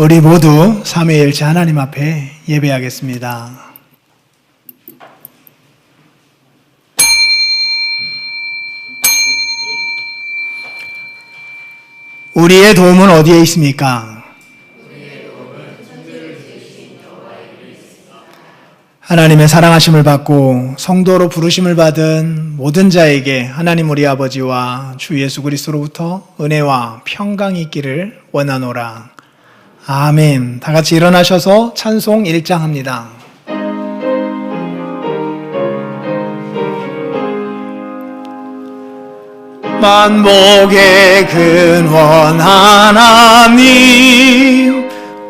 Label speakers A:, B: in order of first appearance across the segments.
A: 우리 모두 삼위일체 하나님 앞에 예배하겠습니다. 우리의 도움은 어디에 있습니까? 하나님의 사랑하심을 받고 성도로 부르심을 받은 모든 자에게 하나님 우리 아버지와 주 예수 그리스도로부터 은혜와 평강이 있기를 원하노라. 아멘. 다 같이 일어나셔서 찬송 1장 합니다. 만복의 근원 하나님,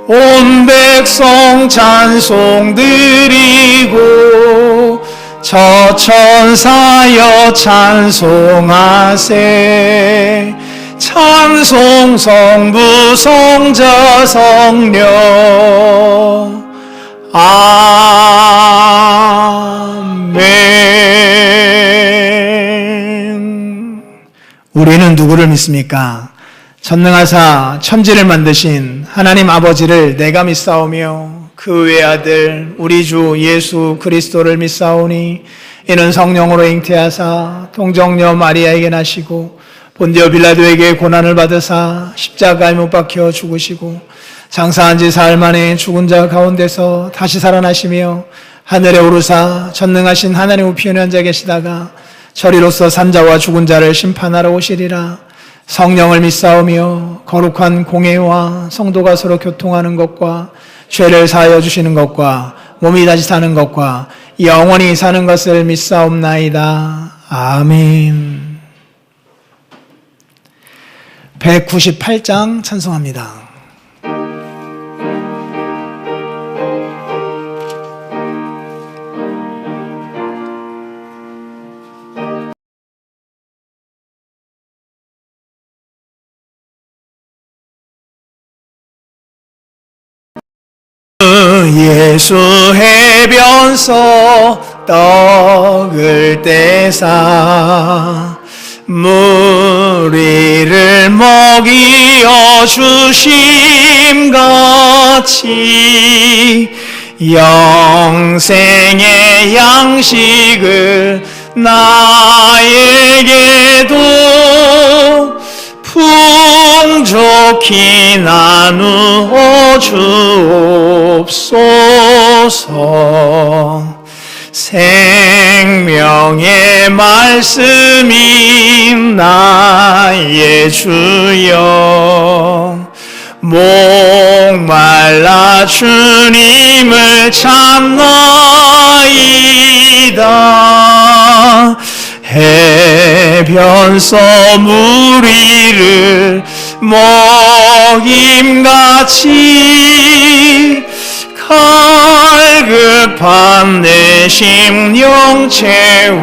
A: 온 백성 찬송 드리고 저 천사여 찬송하세. 찬송 성부 성자 성령. 아멘. 우리는 누구를 믿습니까? 전능하사 천지를 만드신 하나님 아버지를 내가 믿사오며 그 외아들 우리 주 예수 그리스도를 믿사오니 이는 성령으로 잉태하사 동정녀 마리아에게 나시고 본디오 빌라도에게 고난을 받으사 십자가에 못 박혀 죽으시고 장사한 지 사흘 만에 죽은 자 가운데서 다시 살아나시며 하늘에 오르사 전능하신 하나님 우편에 앉아 계시다가 저리로서 산자와 죽은 자를 심판하러 오시리라. 성령을 믿사오며 거룩한 공회와 성도가 서로 교통하는 것과 죄를 사하여 주시는 것과 몸이 다시 사는 것과 영원히 사는 것을 믿사옵나이다. 아멘. 198장 찬송합니다. 예수 해변서 떡을 떼사 무리를 먹이어 주심같이 영생의 양식을 나에게도 풍족히 나누어 주옵소서. 생명의 말씀인 나의 주여, 목말라 주님을 찾나이다. 해변서 무리를 먹임같이 갈급한 내 심령 채우소서.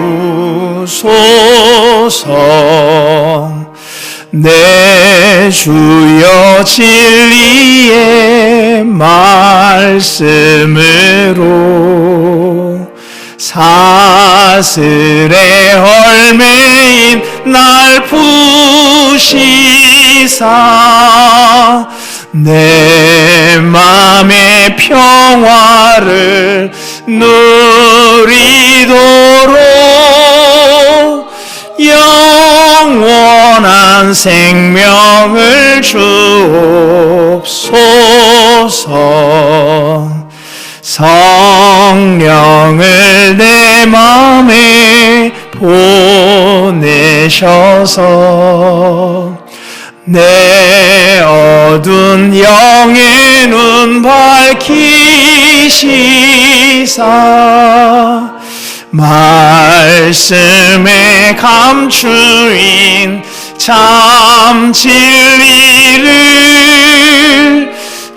A: 내 주여 진리의 말씀으로 사슬의 헐매인 날 푸시사 내 맘의 평화를 누리도록 영원한 생명을 주옵소서. 성령을 내 마음에 보내셔서 내 어두운 영의 눈 밝히시사 말씀에 감추인 참 진리를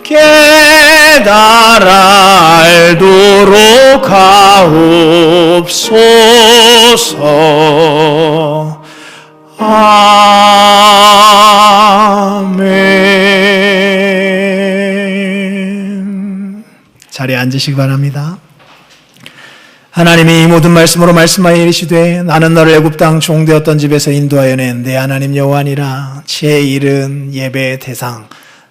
A: 깨달아 알도록 하옵소서. 아멘. 자리에 앉으시기 바랍니다. 하나님이 이 모든 말씀으로 말씀하여 이르시되 나는 너를 애굽 땅 종되었던 집에서 인도하여 낸 내 하나님 여호와니라. 제 일은 예배의 대상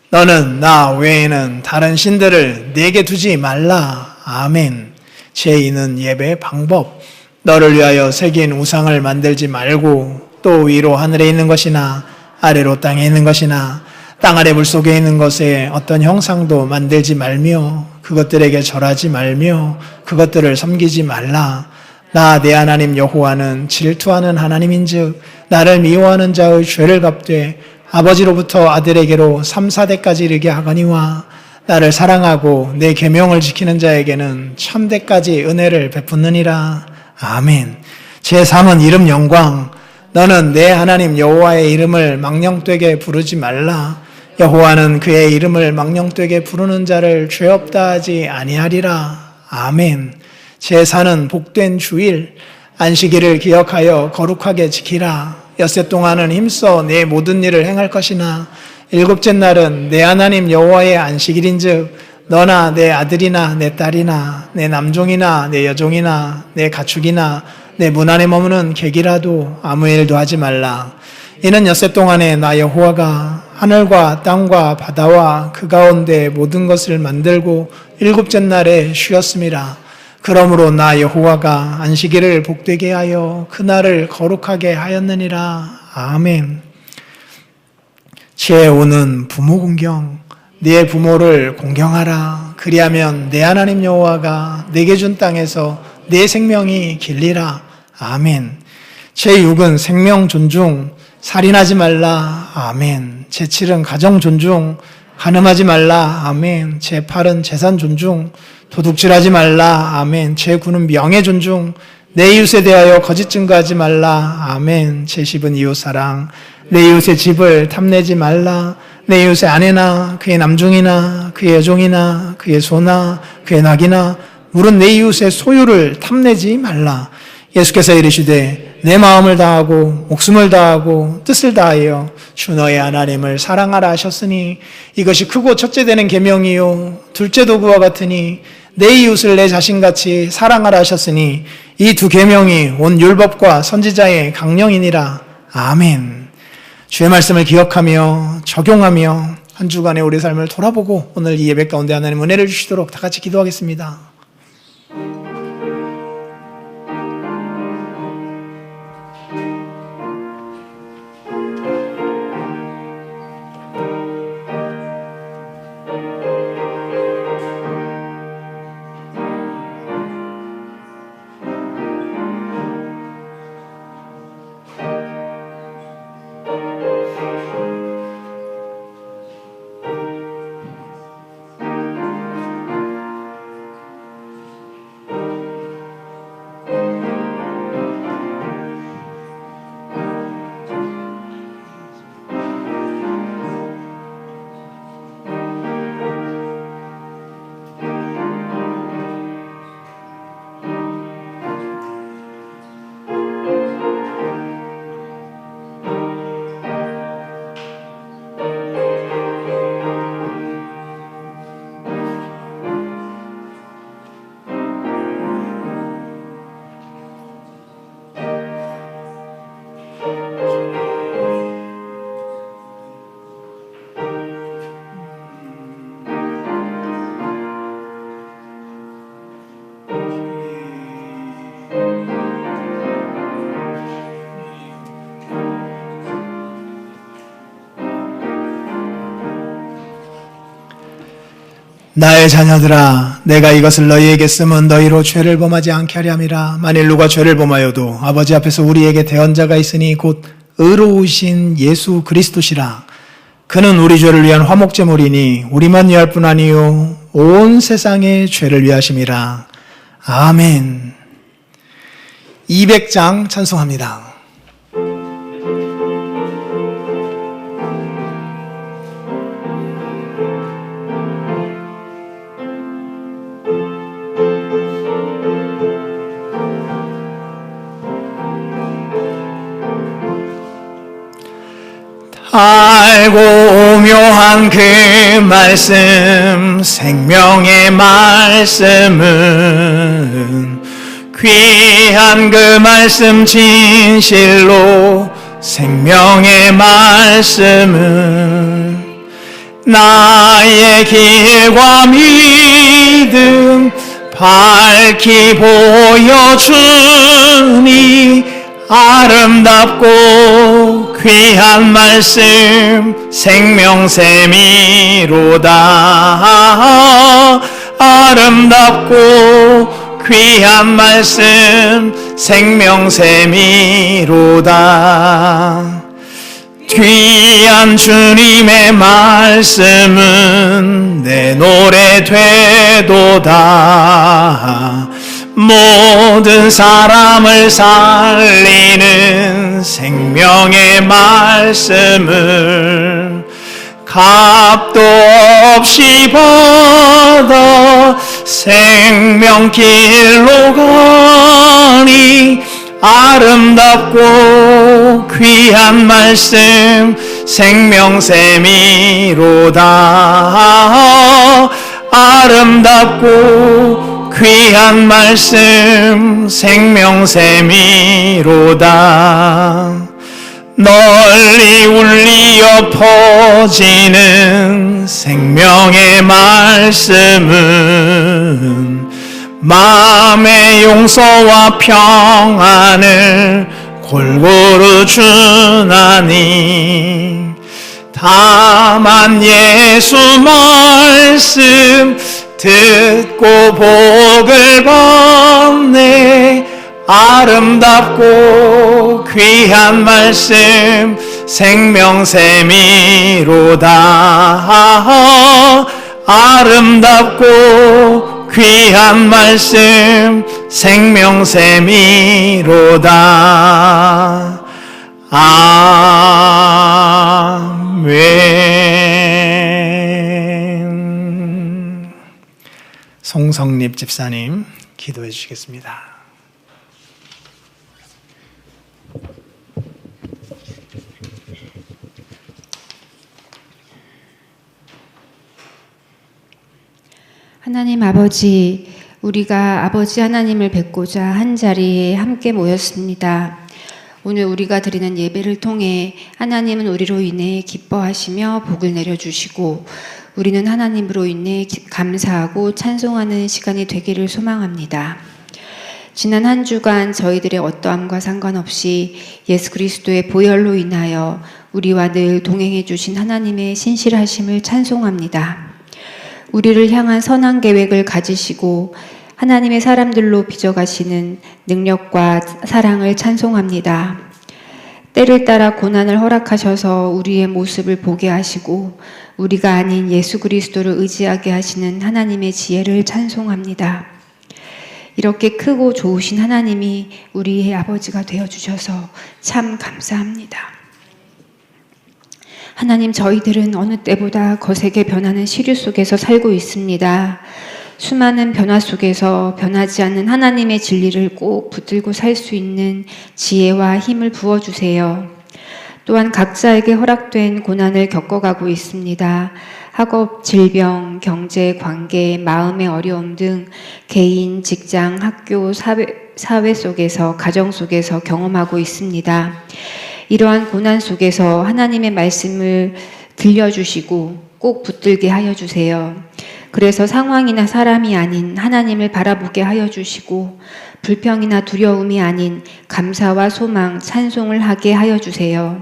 A: 너는 나 외에는 다른 신들을 내게 두지 말라. 아멘. 제2는 예배의 방법. 너를 위하여 새긴 우상을 만들지 말고 또 위로 하늘에 있는 것이나 아래로 땅에 있는 것이나 땅 아래 물속에 있는 것에 어떤 형상도 만들지 말며 그것들에게 절하지 말며 그것들을 섬기지 말라. 나 내 하나님 여호와는 질투하는 하나님인즉 나를 미워하는 자의 죄를 갚되 아버지로부터 아들에게로 3, 4대까지 이르게 하거니와 나를 사랑하고 내 계명을 지키는 자에게는 천대까지 은혜를 베푸느니라. 아멘. 제3은 이름 영광. 너는 내 하나님 여호와의 이름을 망령되게 부르지 말라. 여호와는 그의 이름을 망령되게 부르는 자를 죄 없다 하지 아니하리라. 아멘. 제4는 복된 주일. 안식일을 기억하여 거룩하게 지키라. 엿새 동안은 힘써 내 모든 일을 행할 것이나 일곱째 날은 내 하나님 여호와의 안식일인즉 너나 내 아들이나 내 딸이나 내 남종이나 내 여종이나 내 가축이나 내 문 안에 머무는 객이라도 아무 일도 하지 말라. 이는 엿새 동안에 나 여호와가 하늘과 땅과 바다와 그 가운데 모든 것을 만들고 일곱째 날에 쉬었음이라. 그러므로 나 여호와가 안식일을 복되게 하여 그날을 거룩하게 하였느니라. 아멘. 제5는 부모 공경. 네 부모를 공경하라. 그리하면 내 하나님 여호와가 내게 준 땅에서 내 생명이 길리라. 아멘. 제6은 생명 존중. 살인하지 말라. 아멘. 제7은 가정 존중. 간음하지 말라. 아멘. 제8은 재산 존중. 도둑질하지 말라. 아멘. 제9는 명예 존중. 내 이웃에 대하여 거짓 증거하지 말라. 아멘. 제10은 이웃 사랑. 내 이웃의 집을 탐내지 말라. 내 이웃의 아내나 그의 남종이나 그의 여종이나 그의 소나 그의 낙이나 물은 내 이웃의 소유를 탐내지 말라. 예수께서 이르시되 내 마음을 다하고 목숨을 다하고 뜻을 다하여 주 너의 하나님을 사랑하라 하셨으니 이것이 크고 첫째 되는 계명이요 둘째도 그와 같으니 내 이웃을 내 자신같이 사랑하라 하셨으니 이 두 계명이 온 율법과 선지자의 강령이니라. 아멘. 주의 말씀을 기억하며 적용하며 한 주간의 우리 삶을 돌아보고 오늘 이 예배 가운데 하나님 은혜를 주시도록 다 같이 기도하겠습니다. 나의 자녀들아, 내가 이것을 너희에게 쓰면 너희로 죄를 범하지 않게 하려 함이라. 만일 누가 죄를 범하여도 아버지 앞에서 우리에게 대언자가 있으니 곧 의로우신 예수 그리스도시라. 그는 우리 죄를 위한 화목제물이니 우리만 위할 뿐 아니요 온 세상의 죄를 위하심이라. 아멘. 200장 찬송합니다. 알고 묘한 그 말씀, 생명의 말씀은 귀한 그 말씀 진실로 생명의 말씀은 나의 길과 믿음 밝히 보여주니 아름답고 귀한 말씀 생명샘이로다. 아름답고 귀한 말씀 생명샘이로다. 귀한 주님의 말씀은 내 노래 되도다. 모든 사람을 살리는 생명의 말씀을 값도 없이 받아 생명길로 가니 아름답고 귀한 말씀 생명샘이로다. 아름답고 귀한 말씀 생명샘이로다. 널리 울리어 퍼지는 생명의 말씀은 마음의 용서와 평안을 골고루 주나니 다만 예수 말씀 듣고 복을 받네. 아름답고 귀한 말씀 생명샘이로다. 아름답고 귀한 말씀 생명샘이로다. 아멘. 송성립 집사님 기도해 주시겠습니다.
B: 하나님 아버지, 우리가 아버지 하나님을 뵙고자 한 자리에 함께 모였습니다. 오늘 우리가 드리는 예배를 통해 하나님은 우리로 인해 기뻐하시며 복을 내려주시고 우리는 하나님으로 인해 감사하고 찬송하는 시간이 되기를 소망합니다. 지난 한 주간 저희들의 어떠함과 상관없이 예수 그리스도의 보혈로 인하여 우리와 늘 동행해 주신 하나님의 신실하심을 찬송합니다. 우리를 향한 선한 계획을 가지시고 하나님의 사람들로 빚어가시는 능력과 사랑을 찬송합니다. 때를 따라 고난을 허락하셔서 우리의 모습을 보게 하시고 우리가 아닌 예수 그리스도를 의지하게 하시는 하나님의 지혜를 찬송합니다. 이렇게 크고 좋으신 하나님이 우리의 아버지가 되어주셔서 참 감사합니다. 하나님, 저희들은 어느 때보다 거세게 변하는 시류 속에서 살고 있습니다. 수많은 변화 속에서 변하지 않는 하나님의 진리를 꼭 붙들고 살 수 있는 지혜와 힘을 부어주세요. 또한 각자에게 허락된 고난을 겪어가고 있습니다. 학업, 질병, 경제, 관계, 마음의 어려움 등 개인, 직장, 학교, 사회 속에서, 가정 속에서 경험하고 있습니다. 이러한 고난 속에서 하나님의 말씀을 들려주시고 꼭 붙들게 하여 주세요. 그래서 상황이나 사람이 아닌 하나님을 바라보게 하여 주시고 불평이나 두려움이 아닌 감사와 소망, 찬송을 하게 하여 주세요.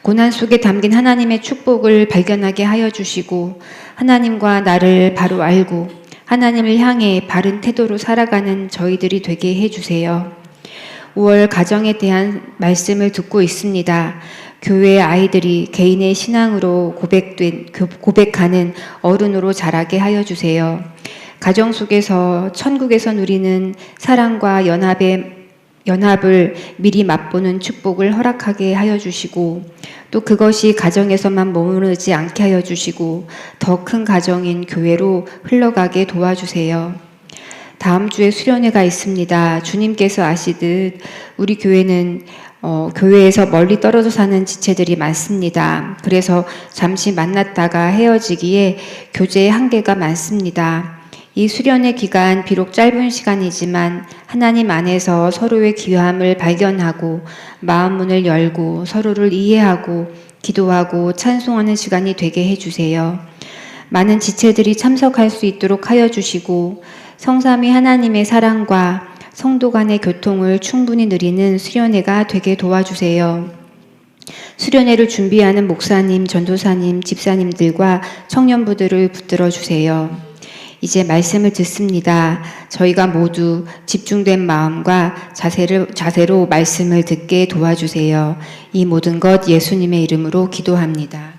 B: 고난 속에 담긴 하나님의 축복을 발견하게 하여 주시고 하나님과 나를 바로 알고 하나님을 향해 바른 태도로 살아가는 저희들이 되게 해주세요. 5월 가정에 대한 말씀을 듣고 있습니다. 교회 아이들이 개인의 신앙으로 고백하는 어른으로 자라게 하여 주세요. 가정 속에서 천국에서 누리는 사랑과 연합을 미리 맛보는 축복을 허락하게 하여 주시고 또 그것이 가정에서만 머무르지 않게 하여 주시고 더 큰 가정인 교회로 흘러가게 도와주세요. 다음 주에 수련회가 있습니다. 주님께서 아시듯 우리 교회는 교회에서 멀리 떨어져 사는 지체들이 많습니다. 그래서 잠시 만났다가 헤어지기에 교제의 한계가 많습니다. 이 수련회 기간 비록 짧은 시간이지만 하나님 안에서 서로의 귀함을 발견하고 마음 문을 열고 서로를 이해하고 기도하고 찬송하는 시간이 되게 해주세요. 많은 지체들이 참석할 수 있도록 하여 주시고 성삼위 하나님의 사랑과 성도 간의 교통을 충분히 누리는 수련회가 되게 도와주세요. 수련회를 준비하는 목사님, 전도사님, 집사님들과 청년부들을 붙들어 주세요. 이제 말씀을 듣습니다. 저희가 모두 집중된 마음과 자세로 말씀을 듣게 도와주세요. 이 모든 것 예수님의 이름으로 기도합니다.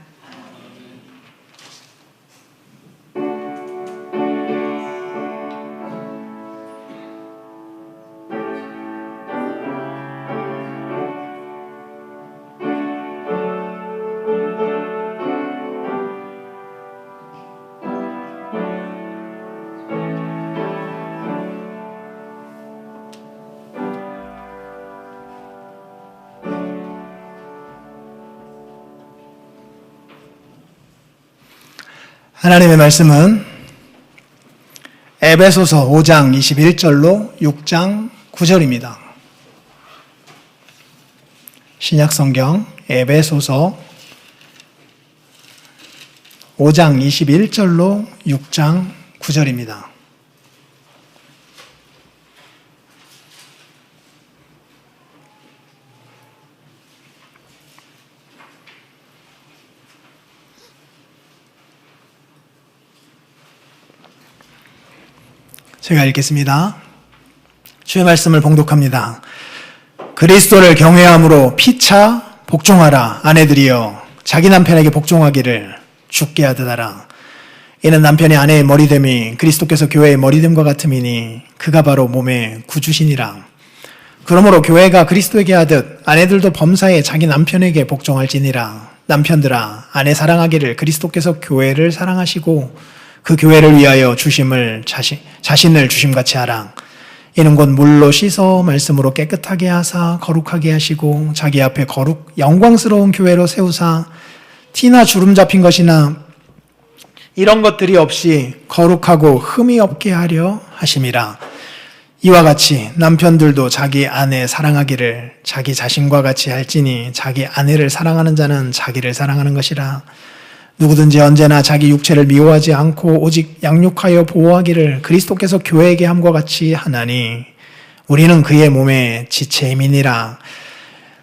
A: 하나님의 말씀은 에베소서 5장 21절로 6장 9절입니다. 신약성경 에베소서 5장 21절로 6장 9절입니다. 제가 읽겠습니다. 주의 말씀을 봉독합니다. 그리스도를 경외함으로 피차 복종하라. 아내들이여 자기 남편에게 복종하기를 주께 하듯 하라. 이는 남편이 아내의 머리됨이 그리스도께서 교회의 머리됨과 같음이니 그가 바로 몸의 구주시니라. 그러므로 교회가 그리스도에게 하듯 아내들도 범사에 자기 남편에게 복종할지니라. 남편들아 아내 사랑하기를 그리스도께서 교회를 사랑하시고 그 교회를 위하여 자신을 주심같이 하라. 이는 곧 물로 씻어 말씀으로 깨끗하게 하사 거룩하게 하시고 자기 앞에 영광스러운 교회로 세우사 티나 주름 잡힌 것이나 이런 것들이 없이 거룩하고 흠이 없게 하려 하심이라. 이와 같이 남편들도 자기 아내 사랑하기를 자기 자신과 같이 할지니 자기 아내를 사랑하는 자는 자기를 사랑하는 것이라. 누구든지 언제나 자기 육체를 미워하지 않고 오직 양육하여 보호하기를 그리스도께서 교회에게 함과 같이 하나니 우리는 그의 몸의 지체임이니라.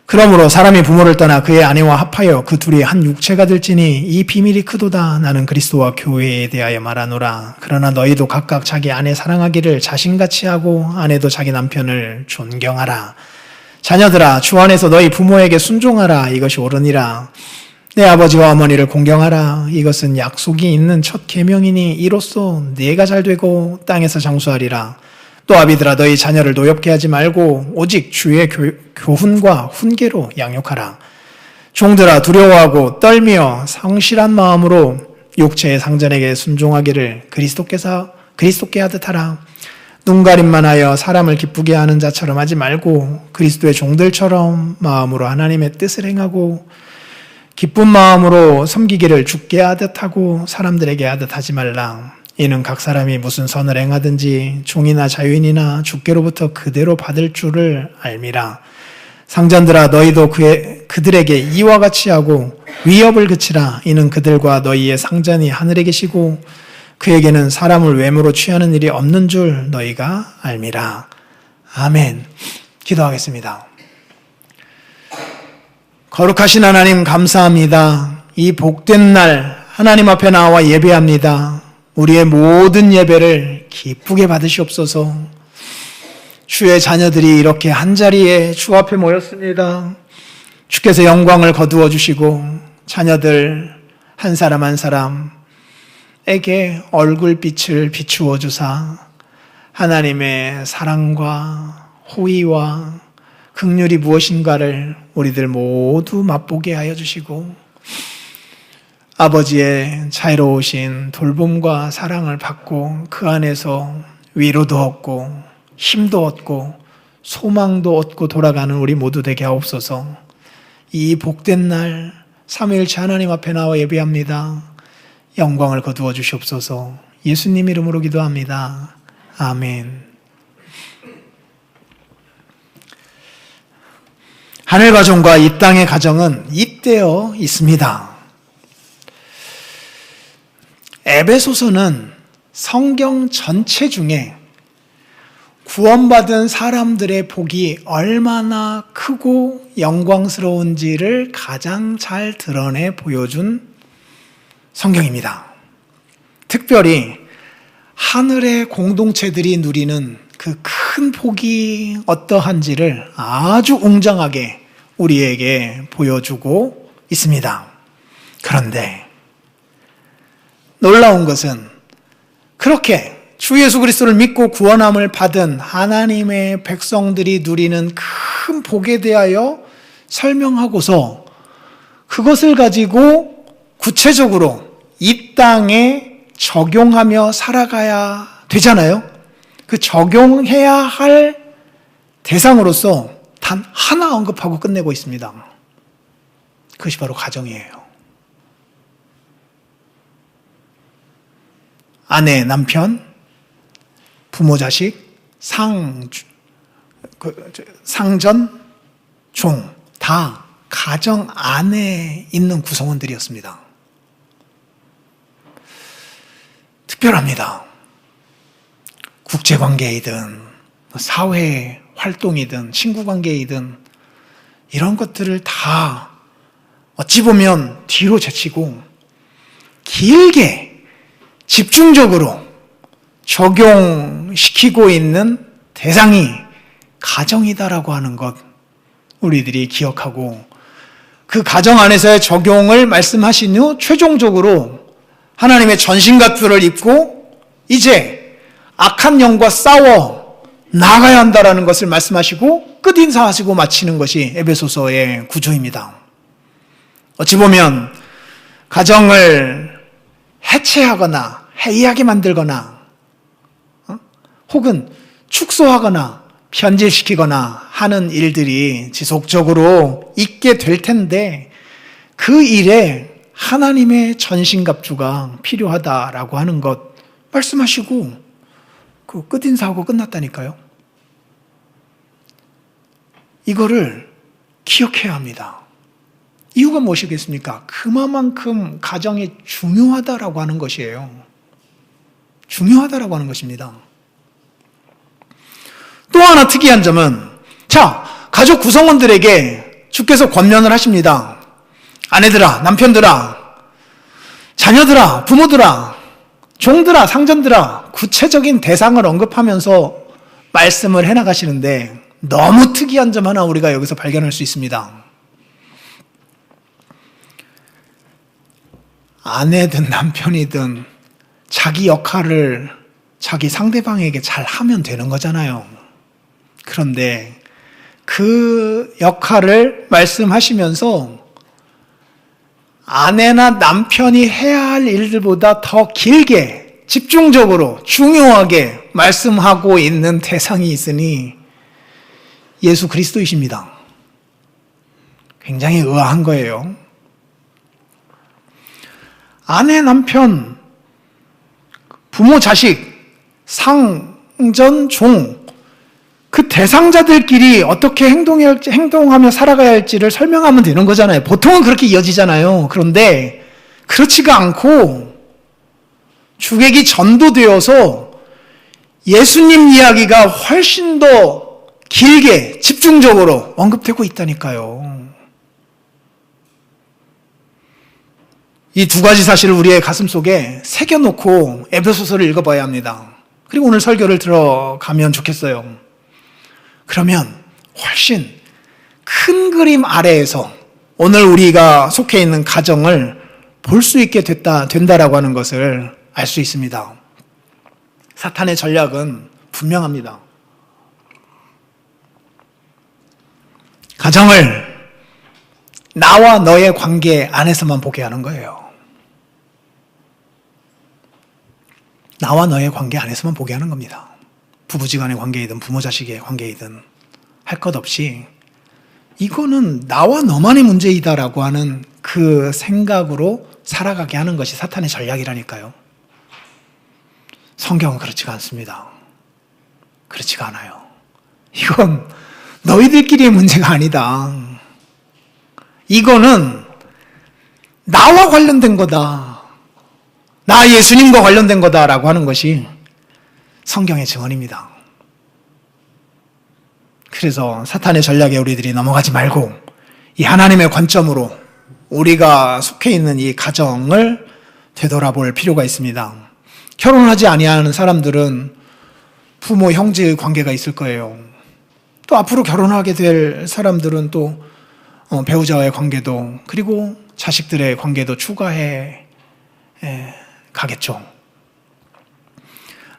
A: 그러므로 사람이 부모를 떠나 그의 아내와 합하여 그 둘이 한 육체가 될지니 이 비밀이 크도다. 나는 그리스도와 교회에 대하여 말하노라. 그러나 너희도 각각 자기 아내 사랑하기를 자신같이 하고 아내도 자기 남편을 존경하라. 자녀들아 주 안에서 너희 부모에게 순종하라. 이것이 옳으니라. 내 아버지와 어머니를 공경하라. 이것은 약속이 있는 첫 계명이니 이로써 네가 잘되고 땅에서 장수하리라. 또 아비들아 너희 자녀를 노엽게 하지 말고 오직 주의 교훈과 훈계로 양육하라. 종들아 두려워하고 떨며 성실한 마음으로 육체의 상전에게 순종하기를 그리스도께 하듯 하라. 눈가림만 하여 사람을 기쁘게 하는 자처럼 하지 말고 그리스도의 종들처럼 마음으로 하나님의 뜻을 행하고 기쁜 마음으로 섬기기를 주께 하듯 하고 사람들에게 하듯 하지 말라. 이는 각 사람이 무슨 선을 행하든지 종이나 자유인이나 주께로부터 그대로 받을 줄을 알미라. 상전들아 너희도 그들에게 이와 같이 하고 위협을 그치라. 이는 그들과 너희의 상전이 하늘에 계시고 그에게는 사람을 외모로 취하는 일이 없는 줄 너희가 알미라. 아멘. 기도하겠습니다. 거룩하신 하나님 감사합니다. 이 복된 날 하나님 앞에 나와 예배합니다. 우리의 모든 예배를 기쁘게 받으시옵소서. 주의 자녀들이 이렇게 한자리에 주 앞에 모였습니다. 주께서 영광을 거두어 주시고 자녀들 한 사람 한 사람에게 얼굴빛을 비추어 주사 하나님의 사랑과 호의와 긍휼이 무엇인가를 우리들 모두 맛보게 하여 주시고 아버지의 자애로우신 돌봄과 사랑을 받고 그 안에서 위로도 얻고 힘도 얻고 소망도 얻고 돌아가는 우리 모두 되게 하옵소서. 이 복된 날 삼위일체 하나님 앞에 나와 예배합니다. 영광을 거두어 주시옵소서. 예수님 이름으로 기도합니다. 아멘. 하늘 가정과 이 땅의 가정은 잇대어 있습니다. 에베소서는 성경 전체 중에 구원받은 사람들의 복이 얼마나 크고 영광스러운지를 가장 잘 드러내 보여준 성경입니다. 특별히 하늘의 공동체들이 누리는 그 큰 복이 어떠한지를 아주 웅장하게 우리에게 보여주고 있습니다. 그런데 놀라운 것은 그렇게 주 예수 그리스도를 믿고 구원함을 받은 하나님의 백성들이 누리는 큰 복에 대하여 설명하고서 그것을 가지고 구체적으로 이 땅에 적용하며 살아가야 되잖아요. 그 적용해야 할 대상으로서 단 하나 언급하고 끝내고 있습니다. 그것이 바로 가정이에요. 아내, 남편, 부모, 자식, 상전, 종, 다 가정 안에 있는 구성원들이었습니다. 특별합니다. 국제관계이든 사회 활동이든 친구관계이든 이런 것들을 다 어찌 보면 뒤로 제치고 길게 집중적으로 적용시키고 있는 대상이 가정이다라고 하는 것 우리들이 기억하고 그 가정 안에서의 적용을 말씀하신 후 최종적으로 하나님의 전신갑주를 입고 이제 악한 영과 싸워 나가야 한다라는 것을 말씀하시고 끝인사하시고 마치는 것이 에베소서의 구조입니다. 어찌 보면 가정을 해체하거나 해이하게 만들거나 혹은 축소하거나 편질시키거나 하는 일들이 지속적으로 있게 될 텐데 그 일에 하나님의 전신갑주가 필요하다라고 하는 것 말씀하시고 그 끝인사하고 끝났다니까요. 이거를 기억해야 합니다. 이유가 무엇이겠습니까? 그만큼 가정이 중요하다라고 하는 것이에요. 중요하다라고 하는 것입니다. 또 하나 특이한 점은 가족 구성원들에게 주께서 권면을 하십니다. 아내들아, 남편들아, 자녀들아, 부모들아, 종들아, 상전들아 구체적인 대상을 언급하면서 말씀을 해나가시는데 너무 특이한 점 하나 우리가 여기서 발견할 수 있습니다. 아내든 남편이든 자기 역할을 자기 상대방에게 잘 하면 되는 거잖아요. 그런데 그 역할을 말씀하시면서 아내나 남편이 해야 할 일들보다 더 길게 집중적으로 중요하게 말씀하고 있는 대상이 있으니 예수 그리스도이십니다. 굉장히 의아한 거예요. 아내, 남편, 부모, 자식, 상전, 종, 그 대상자들끼리 어떻게 행동하며 살아가야 할지를 설명하면 되는 거잖아요. 보통은 그렇게 이어지잖아요. 그런데 그렇지가 않고 주객이 전도되어서 예수님 이야기가 훨씬 더 길게 집중적으로 언급되고 있다니까요. 이 두 가지 사실을 우리의 가슴속에 새겨놓고 에베소서를 읽어봐야 합니다. 그리고 오늘 설교를 들어가면 좋겠어요. 그러면 훨씬 큰 그림 아래에서 오늘 우리가 속해 있는 가정을 볼 수 있게 된다라고 하는 것을 알 수 있습니다. 사탄의 전략은 분명합니다. 가정을 나와 너의 관계 안에서만 보게 하는 거예요. 나와 너의 관계 안에서만 보게 하는 겁니다. 부부지간의 관계이든 부모 자식의 관계이든 할 것 없이 이거는 나와 너만의 문제이다라고 하는 그 생각으로 살아가게 하는 것이 사탄의 전략이라니까요. 성경은 그렇지가 않습니다. 그렇지가 않아요. 이건 너희들끼리의 문제가 아니다. 이거는 나와 관련된 거다. 나 예수님과 관련된 거다라고 하는 것이 성경의 증언입니다. 그래서 사탄의 전략에 우리들이 넘어가지 말고 이 하나님의 관점으로 우리가 속해 있는 이 가정을 되돌아볼 필요가 있습니다. 결혼하지 아니하는 사람들은 부모, 형제의 관계가 있을 거예요. 또 앞으로 결혼하게 될 사람들은 또 배우자와의 관계도 그리고 자식들의 관계도 추가해 가겠죠.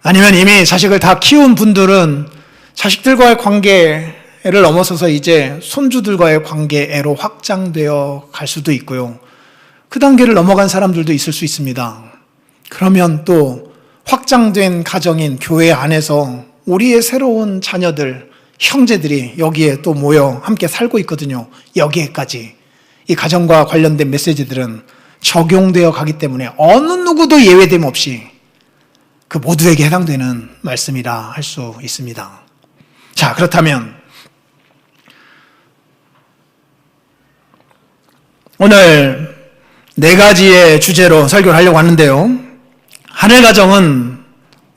A: 아니면 이미 자식을 다 키운 분들은 자식들과의 관계를 넘어서서 이제 손주들과의 관계로 확장되어 갈 수도 있고요. 그 단계를 넘어간 사람들도 있을 수 있습니다. 그러면 또 확장된 가정인 교회 안에서 우리의 새로운 자녀들, 형제들이 여기에 또 모여 함께 살고 있거든요. 여기에까지 이 가정과 관련된 메시지들은 적용되어 가기 때문에 어느 누구도 예외됨 없이 그 모두에게 해당되는 말씀이라 할 수 있습니다. 자, 그렇다면 오늘 4가지의 주제로 설교를 하려고 하는데요. 하늘 가정은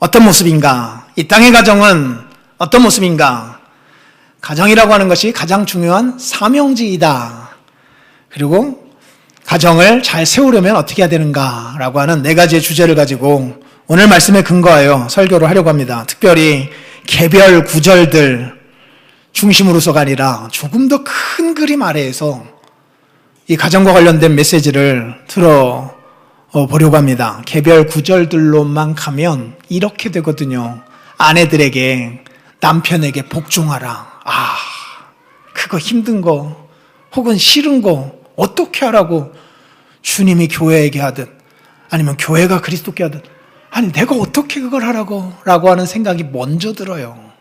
A: 어떤 모습인가? 이 땅의 가정은 어떤 모습인가? 가정이라고 하는 것이 가장 중요한 사명지이다. 그리고 가정을 잘 세우려면 어떻게 해야 되는가라고 하는 4가지의 주제를 가지고 오늘 말씀에 근거하여 설교를 하려고 합니다. 특별히 개별 구절들 중심으로서가 아니라 조금 더 큰 그림 아래에서 이 가정과 관련된 메시지를 들어보려고 합니다. 개별 구절들로만 가면 이렇게 되거든요. 아내들에게 남편에게 복종하라. 그거 힘든 거 혹은 싫은 거 어떻게 하라고 주님이 교회에게 하든 아니면 교회가 그리스도께 하든 아니 내가 어떻게 그걸 하라고 라고 하는 생각이 먼저 들어요.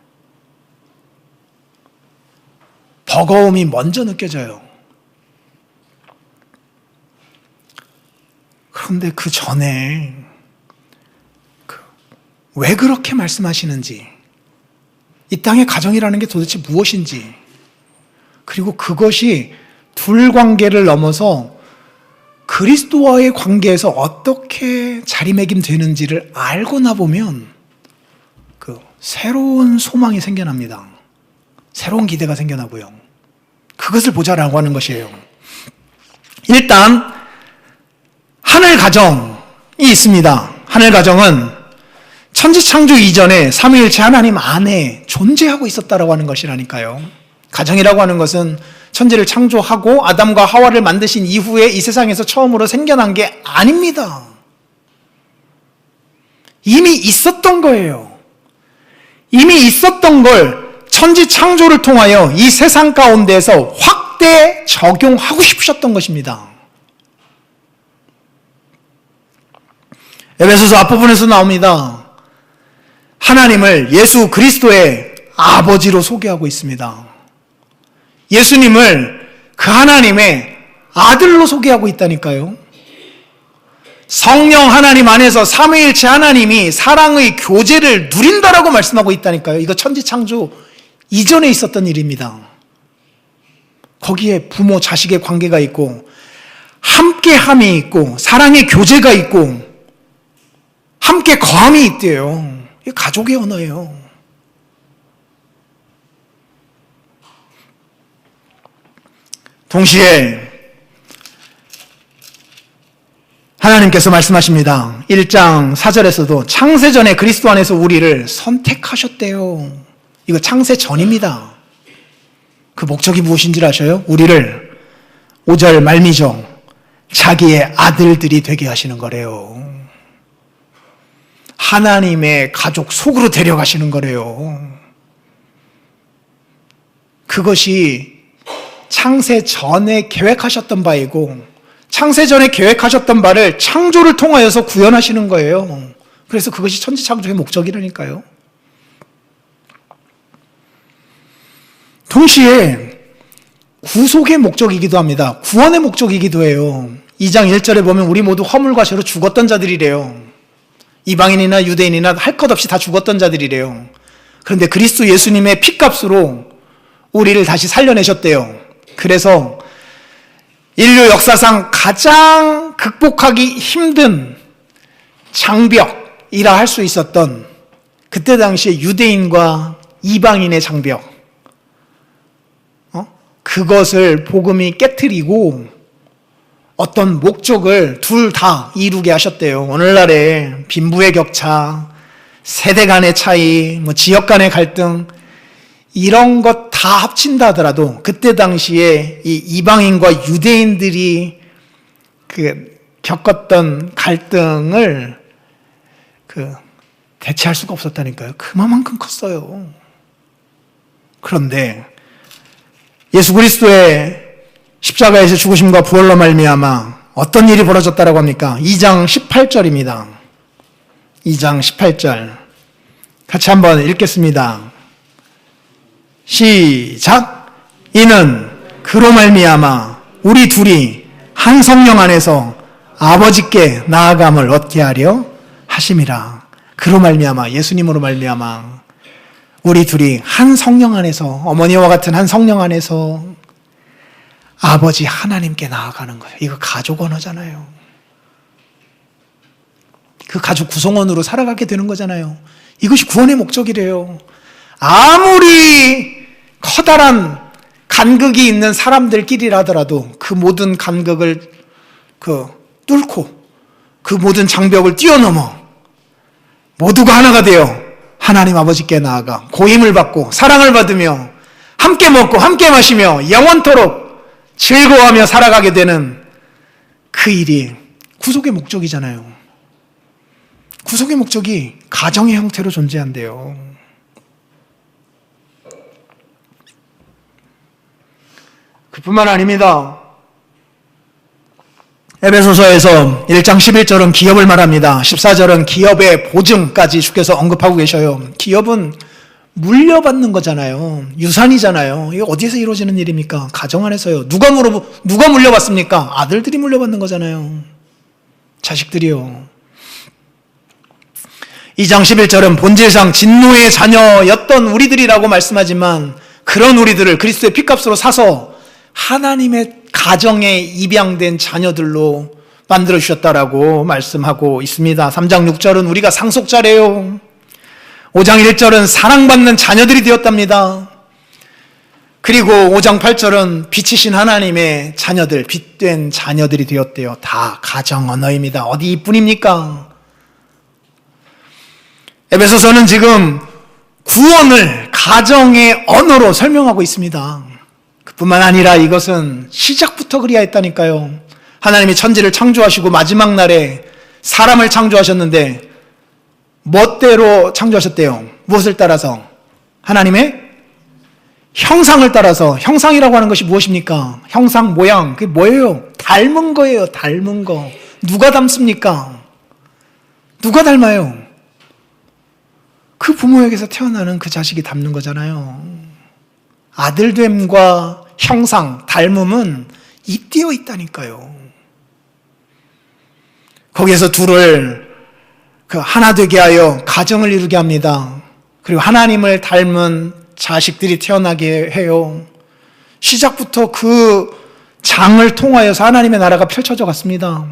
A: 버거움이 먼저 느껴져요. 그런데 그 전에 왜 그렇게 말씀하시는지, 이 땅의 가정이라는 게 도대체 무엇인지, 그리고 그것이 둘 관계를 넘어서 그리스도와의 관계에서 어떻게 자리매김되는지를 알고 나보면 새로운 소망이 생겨납니다. 새로운 기대가 생겨나고요. 그것을 보자라고 하는 것이에요. 일단 하늘 가정이 있습니다. 하늘 가정은 천지창조 이전에 삼위일체 하나님 안에 존재하고 있었다라고 하는 것이라니까요. 가정이라고 하는 것은 천지를 창조하고 아담과 하와를 만드신 이후에 이 세상에서 처음으로 생겨난 게 아닙니다. 이미 있었던 거예요. 이미 있었던 걸 천지 창조를 통하여 이 세상 가운데에서 확대 적용하고 싶으셨던 것입니다. 에베소서 앞부분에서 나옵니다. 하나님을 예수 그리스도의 아버지로 소개하고 있습니다. 예수님을 그 하나님의 아들로 소개하고 있다니까요. 성령 하나님 안에서 삼위일체 하나님이 사랑의 교제를 누린다라고 말씀하고 있다니까요. 이거 천지창조 이전에 있었던 일입니다. 거기에 부모 자식의 관계가 있고 함께함이 있고 사랑의 교제가 있고 함께 거함이 있대요. 이게 가족의 언어예요. 동시에 하나님께서 말씀하십니다. 1장 4절에서도 창세전에 그리스도 안에서 우리를 선택하셨대요. 이거 창세전입니다. 그 목적이 무엇인지 아셔요? 우리를 5절 말미죠. 자기의 아들들이 되게 하시는 거래요. 하나님의 가족 속으로 데려가시는 거래요. 그것이 창세 전에 계획하셨던 바이고 창세 전에 계획하셨던 바를 창조를 통하여서 구현하시는 거예요. 그래서 그것이 천지창조의 목적이라니까요. 동시에 구속의 목적이기도 합니다. 구원의 목적이기도 해요. 2장 1절에 보면 우리 모두 허물과 죄로 죽었던 자들이래요. 이방인이나 유대인이나 할 것 없이 다 죽었던 자들이래요. 그런데 그리스도 예수님의 피값으로 우리를 다시 살려내셨대요. 그래서 인류 역사상 가장 극복하기 힘든 장벽이라 할 수 있었던 그때 당시에 유대인과 이방인의 장벽, 그것을 복음이 깨트리고 어떤 목적을 둘 다 이루게 하셨대요. 오늘날의 빈부의 격차, 세대 간의 차이, 지역 간의 갈등, 이런 것 다 합친다 하더라도 그때 당시에 이 이방인과 유대인들이 겪었던 갈등을 대체할 수가 없었다니까요. 그만큼 컸어요. 그런데 예수 그리스도의 십자가에서 죽으심과 부활로 말미암아 어떤 일이 벌어졌다라고 합니까? 2장 18절입니다. 2장 18절 같이 한번 읽겠습니다. 시작. 이는 그로 말미암아 우리 둘이 한 성령 안에서 아버지께 나아감을 얻게 하려 하심이라. 그로 말미암아, 예수님으로 말미암아 우리 둘이 한 성령 안에서, 어머니와 같은 한 성령 안에서 아버지 하나님께 나아가는 거예요. 이거 가족 언어잖아요. 그 가족 구성원으로 살아가게 되는 거잖아요. 이것이 구원의 목적이래요. 아무리 커다란 간극이 있는 사람들끼리라더라도 그 모든 간극을 뚫고 그 모든 장벽을 뛰어넘어 모두가 하나가 되어 하나님 아버지께 나아가 고임을 받고 사랑을 받으며 함께 먹고 함께 마시며 영원토록 즐거워하며 살아가게 되는 그 일이 구속의 목적이잖아요. 구속의 목적이 가정의 형태로 존재한대요. 그뿐만 아닙니다. 에베소서에서 1장 11절은 기업을 말합니다. 14절은 기업의 보증까지 주께서 언급하고 계셔요. 기업은 물려받는 거잖아요. 유산이잖아요. 이게 어디에서 이루어지는 일입니까? 가정 안에서요. 누가 물려받습니까? 아들들이 물려받는 거잖아요. 자식들이요. 2장 11절은 본질상 진노의 자녀였던 우리들이라고 말씀하지만 그런 우리들을 그리스도의 피값으로 사서 하나님의 가정에 입양된 자녀들로 만들어주셨다라고 말씀하고 있습니다. 3장 6절은 우리가 상속자래요. 5장 1절은 사랑받는 자녀들이 되었답니다. 그리고 5장 8절은 빛이신 하나님의 자녀들, 빛된 자녀들이 되었대요. 다 가정 언어입니다. 어디 이뿐입니까? 에베소서는 지금 구원을 가정의 언어로 설명하고 있습니다. 그뿐만 아니라 이것은 시작부터 그리하였다니까요. 하나님이 천지를 창조하시고 마지막 날에 사람을 창조하셨는데 멋대로 창조하셨대요. 무엇을 따라서? 하나님의 형상을 따라서. 형상이라고 하는 것이 무엇입니까? 형상, 모양. 그게 뭐예요? 닮은 거예요. 닮은 거. 누가 닮습니까? 누가 닮아요? 그 부모에게서 태어나는 그 자식이 닮는 거잖아요. 아들됨과 형상, 닮음은 잇대어 있다니까요. 거기에서 둘을 하나 되게 하여 가정을 이루게 합니다. 그리고 하나님을 닮은 자식들이 태어나게 해요. 시작부터 그 장을 통하여서 하나님의 나라가 펼쳐져 갔습니다.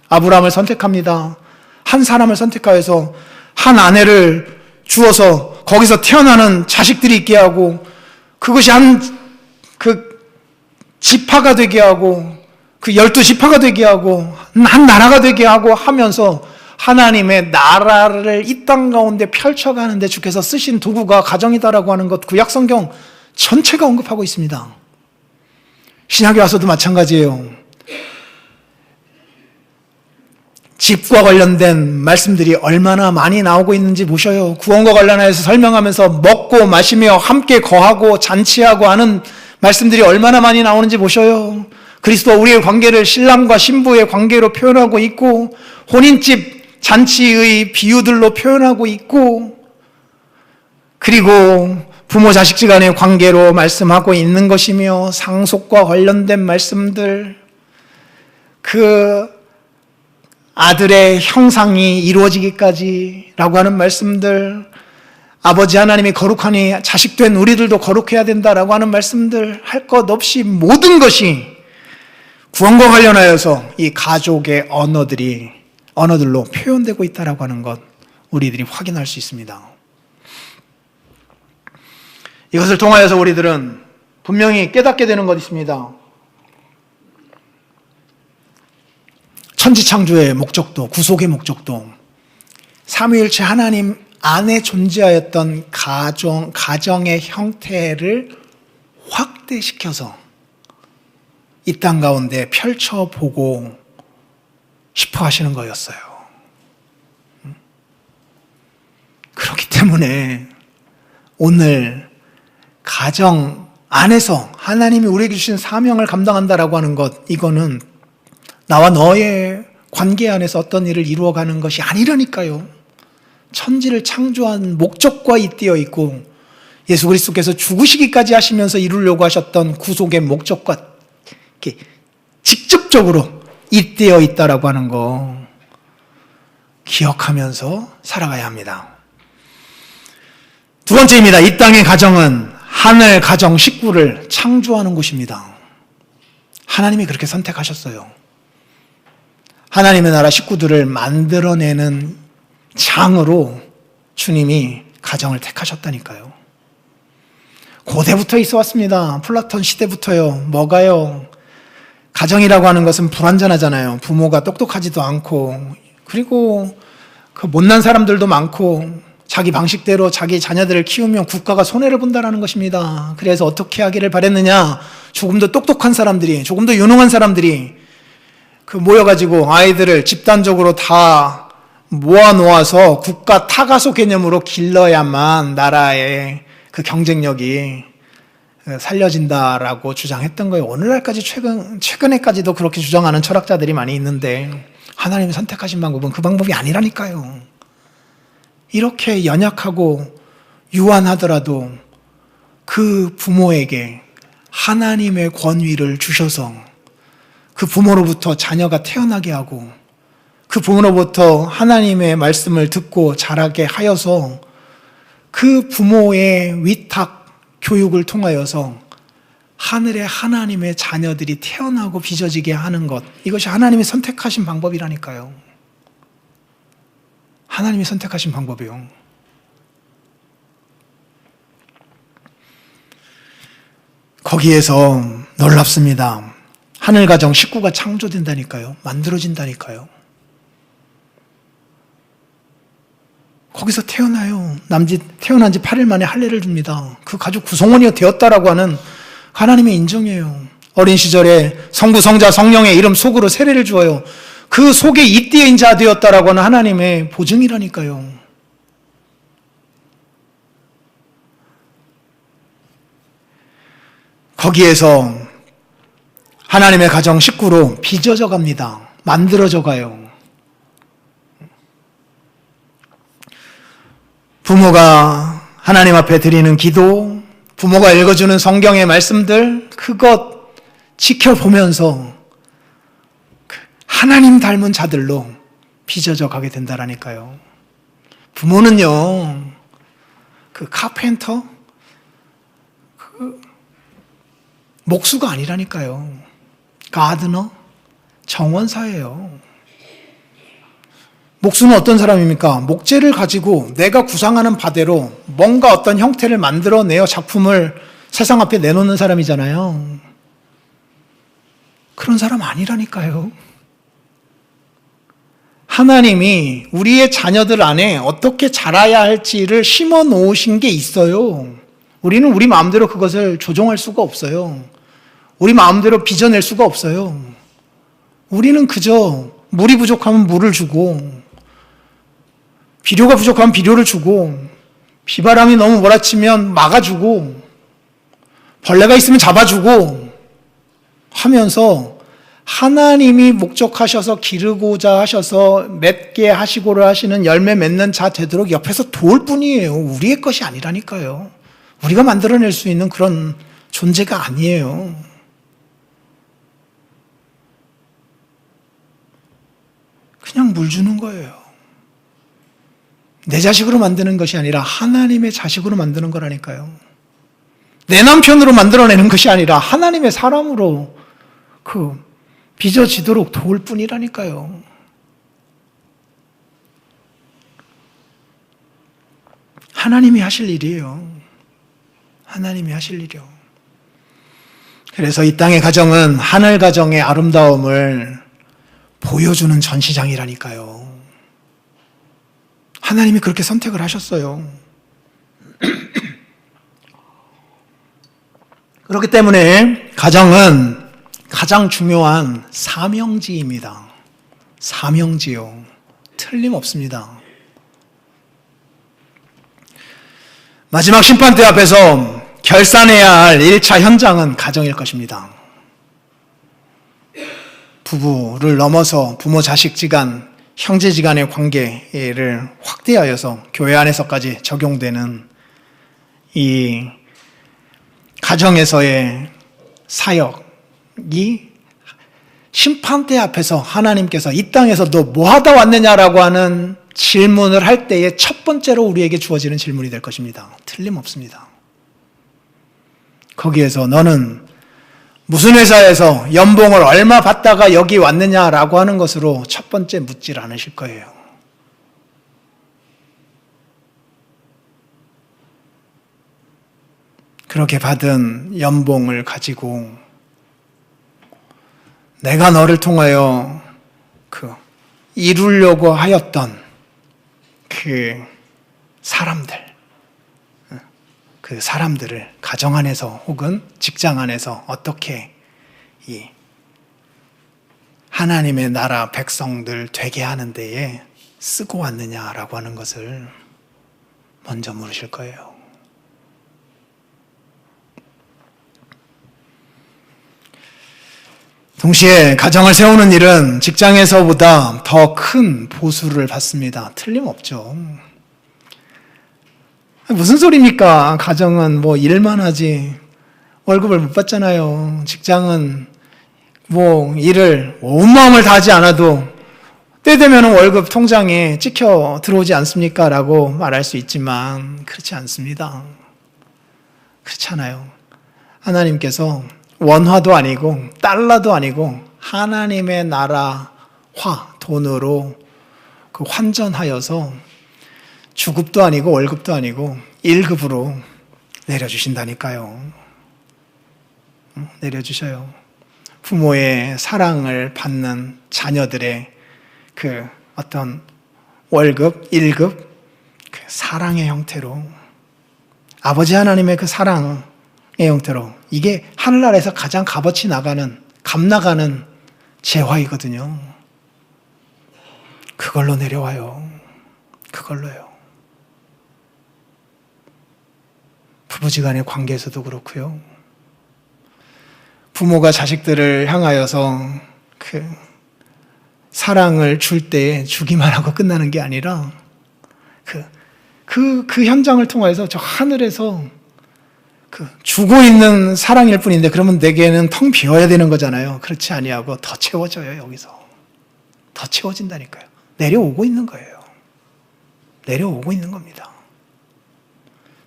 A: 아브라함을 선택합니다. 한 사람을 선택하여서 한 아내를 주어서 거기서 태어나는 자식들이 있게 하고 그것이 지파가 되게 하고 12지파가 되게 하고 한 나라가 되게 하고 하면서 하나님의 나라를 이 땅 가운데 펼쳐가는데 주께서 쓰신 도구가 가정이다라고 하는 것 구약성경 전체가 언급하고 있습니다. 신약에 와서도 마찬가지예요. 집과 관련된 말씀들이 얼마나 많이 나오고 있는지 보셔요. 구원과 관련해서 설명하면서 먹고 마시며 함께 거하고 잔치하고 하는 말씀들이 얼마나 많이 나오는지 보셔요. 그리스도와 우리의 관계를 신랑과 신부의 관계로 표현하고 있고 혼인집 잔치의 비유들로 표현하고 있고 그리고 부모 자식 간의 관계로 말씀하고 있는 것이며 상속과 관련된 말씀들 그 아들의 형상이 이루어지기까지라고 하는 말씀들 아버지 하나님이 거룩하니 자식된 우리들도 거룩해야 된다라고 하는 말씀들 할 것 없이 모든 것이 구원과 관련하여서 이 가족의 언어들로 표현되고 있다라고 하는 것 우리들이 확인할 수 있습니다. 이것을 통하여서 우리들은 분명히 깨닫게 되는 것 있습니다. 천지창조의 목적도, 구속의 목적도, 삼위일체 하나님 안에 존재하였던 가정의 형태를 확대시켜서 이 땅 가운데 펼쳐보고 싶어 하시는 거였어요. 그렇기 때문에 오늘 가정 안에서 하나님이 우리에게 주신 사명을 감당한다라고 하는 것, 이거는 나와 너의 관계 안에서 어떤 일을 이루어가는 것이 아니라니까요. 천지를 창조한 목적과 잇대어 있고 예수 그리스도께서 죽으시기까지 하시면서 이루려고 하셨던 구속의 목적과 이렇게 직접적으로 잇대어 있다라고 하는 거 기억하면서 살아가야 합니다. 두 번째입니다. 이 땅의 가정은 하늘 가정 식구를 창조하는 곳입니다. 하나님이 그렇게 선택하셨어요. 하나님의 나라 식구들을 만들어내는 장으로 주님이 가정을 택하셨다니까요. 고대부터 있어 왔습니다. 플라톤 시대부터요. 뭐가요? 가정이라고 하는 것은 불완전하잖아요. 부모가 똑똑하지도 않고, 그리고 그 못난 사람들도 많고, 자기 방식대로 자기 자녀들을 키우면 국가가 손해를 본다라는 것입니다. 그래서 어떻게 하기를 바랬느냐? 조금 더 똑똑한 사람들이, 조금 더 유능한 사람들이 모여가지고 아이들을 집단적으로 다 모아놓아서 국가 타가소 개념으로 길러야만 나라의 그 경쟁력이 살려진다라고 주장했던 거예요. 오늘날까지 최근에까지도 그렇게 주장하는 철학자들이 많이 있는데 하나님이 선택하신 방법은 그 방법이 아니라니까요. 이렇게 연약하고 유한하더라도 그 부모에게 하나님의 권위를 주셔서 그 부모로부터 자녀가 태어나게 하고 그 부모로부터 하나님의 말씀을 듣고 자라게 하여서 그 부모의 위탁 교육을 통하여서 하늘의 하나님의 자녀들이 태어나고 빚어지게 하는 것, 이것이 하나님이 선택하신 방법이라니까요. 하나님이 선택하신 방법이요. 거기에서 놀랍습니다. 하늘 가정 식구가 창조된다니까요. 만들어진다니까요. 거기서 태어나요. 남짓 태어난 지 8일 만에 할례를 줍니다. 그 가족 구성원이 되었다라고 하는 하나님의 인정이에요. 어린 시절에 성부, 성자, 성령의 이름 속으로 세례를 주어요. 그 속에 잇대인 자 되었다라고 하는 하나님의 보증이라니까요. 거기에서 하나님의 가정 식구로 빚어져 갑니다. 만들어져 가요. 부모가 하나님 앞에 드리는 기도, 부모가 읽어주는 성경의 말씀들, 그것 지켜보면서 하나님 닮은 자들로 빚어져 가게 된다라니까요. 부모는요, 그 카펜터, 그 목수가 아니라니까요. 가드너, 정원사예요. 목수는 어떤 사람입니까? 목재를 가지고 내가 구상하는 바대로 뭔가 어떤 형태를 만들어내어 작품을 세상 앞에 내놓는 사람이잖아요. 그런 사람 아니라니까요. 하나님이 우리의 자녀들 안에 어떻게 자라야 할지를 심어 놓으신 게 있어요. 우리는 우리 마음대로 그것을 조종할 수가 없어요. 우리 마음대로 빚어낼 수가 없어요. 우리는 그저 물이 부족하면 물을 주고, 비료가 부족하면 비료를 주고, 비바람이 너무 몰아치면 막아주고, 벌레가 있으면 잡아주고 하면서 하나님이 목적하셔서 기르고자 하셔서 맺게 하시고를 하시는 열매 맺는 자 되도록 옆에서 도울 뿐이에요. 우리의 것이 아니라니까요. 우리가 만들어낼 수 있는 그런 존재가 아니에요. 그냥 물 주는 거예요. 내 자식으로 만드는 것이 아니라 하나님의 자식으로 만드는 거라니까요. 내 남편으로 만들어내는 것이 아니라 하나님의 사람으로 빚어지도록 도울 뿐이라니까요. 하나님이 하실 일이에요. 하나님이 하실 일이요. 그래서 이 땅의 가정은 하늘 가정의 아름다움을 보여주는 전시장이라니까요. 하나님이 그렇게 선택을 하셨어요. 그렇기 때문에 가정은 가장 중요한 사명지입니다. 사명지요. 틀림없습니다. 마지막 심판대 앞에서 결산해야 할 1차 현장은 가정일 것입니다. 부부를 넘어서 부모 자식지간, 형제지간의 관계를 확대하여서 교회 안에서까지 적용되는 이 가정에서의 사역이 심판대 앞에서 하나님께서 이 땅에서 너 뭐 하다 왔느냐라고 하는 질문을 할 때에 첫 번째로 우리에게 주어지는 질문이 될 것입니다. 틀림없습니다. 거기에서 너는 무슨 회사에서 연봉을 얼마 받다가 여기 왔느냐라고 하는 것으로 첫 번째 묻질 않으실 거예요. 그렇게 받은 연봉을 가지고 내가 너를 통하여 이루려고 하였던 그 사람들을 가정 안에서 혹은 직장 안에서 어떻게 이 하나님의 나라 백성들 되게 하는 데에 쓰고 왔느냐라고 하는 것을 먼저 물으실 거예요. 동시에 가정을 세우는 일은 직장에서보다 더 큰 보수를 받습니다. 틀림없죠. 무슨 소리입니까? 가정은 뭐 일만 하지 월급을 못 받잖아요. 직장은 뭐 일을 온 마음을 다하지 않아도 때 되면 월급 통장에 찍혀 들어오지 않습니까? 라고 말할 수 있지만 그렇지 않습니다. 그렇지 않아요. 하나님께서 원화도 아니고 달러도 아니고 하나님의 나라화 돈으로 환전하여서 주급도 아니고 월급도 아니고 1급으로 내려주신다니까요. 내려주셔요. 부모의 사랑을 받는 자녀들의 어떤 월급, 1급, 사랑의 형태로 아버지 하나님의 사랑의 형태로 이게 하늘나라에서 가장 값어치 나가는, 값 나가는 재화이거든요. 그걸로 내려와요. 그걸로요. 부부지간의 관계에서도 그렇고요. 부모가 자식들을 향하여서 사랑을 줄 때 주기만 하고 끝나는 게 아니라 그 현장을 통해서 저 하늘에서 주고 있는 사랑일 뿐인데 그러면 내게는 텅 비어야 되는 거잖아요. 그렇지 아니하고 더 채워져요. 여기서 더 채워진다니까요. 내려오고 있는 거예요. 내려오고 있는 겁니다.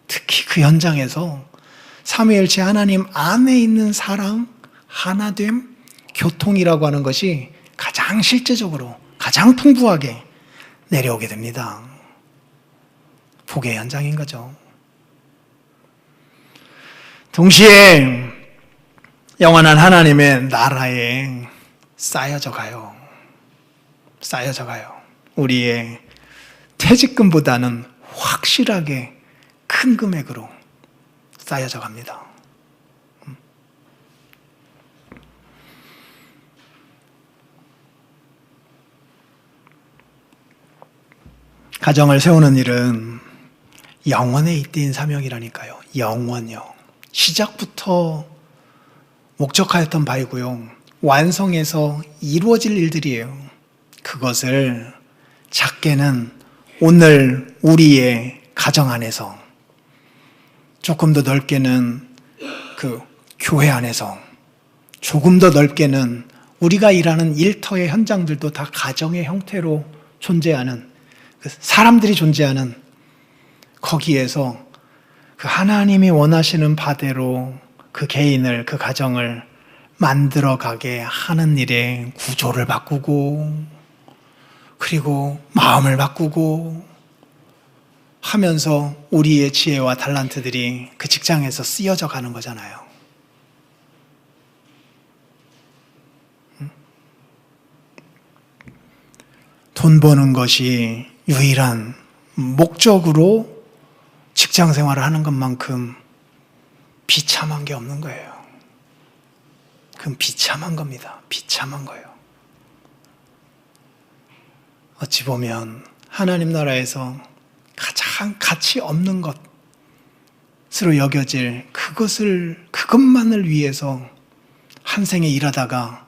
A: 특히 그 현장에서 삼위일체 하나님 안에 있는 사랑, 하나됨, 교통이라고 하는 것이 가장 실제적으로 가장 풍부하게 내려오게 됩니다. 복의 현장인 거죠. 동시에 영원한 하나님의 나라에 쌓여져 가요. 쌓여져 가요. 우리의 퇴직금보다는 확실하게 큰 금액으로 쌓여져 갑니다. 가정을 세우는 일은 영원에 잇대인 사명이라니까요. 영원요. 시작부터 목적하였던 바이고요. 완성해서 이루어질 일들이에요. 그것을 작게는 오늘 우리의 가정 안에서, 조금 더 넓게는 교회 안에서, 조금 더 넓게는 우리가 일하는 일터의 현장들도 다 가정의 형태로 존재하는, 사람들이 존재하는 거기에서 하나님이 원하시는 바대로 그 개인을, 그 가정을 만들어가게 하는 일에 구조를 바꾸고, 그리고 마음을 바꾸고 하면서 우리의 지혜와 달란트들이 그 직장에서 쓰여져 가는 거잖아요. 돈 버는 것이 유일한 목적으로 직장 생활을 하는 것만큼 비참한 게 없는 거예요. 그건 비참한 겁니다. 비참한 거예요. 어찌 보면 하나님 나라에서 가장 가치 없는 것으로 여겨질 그것만을 위해서 한 생에 일하다가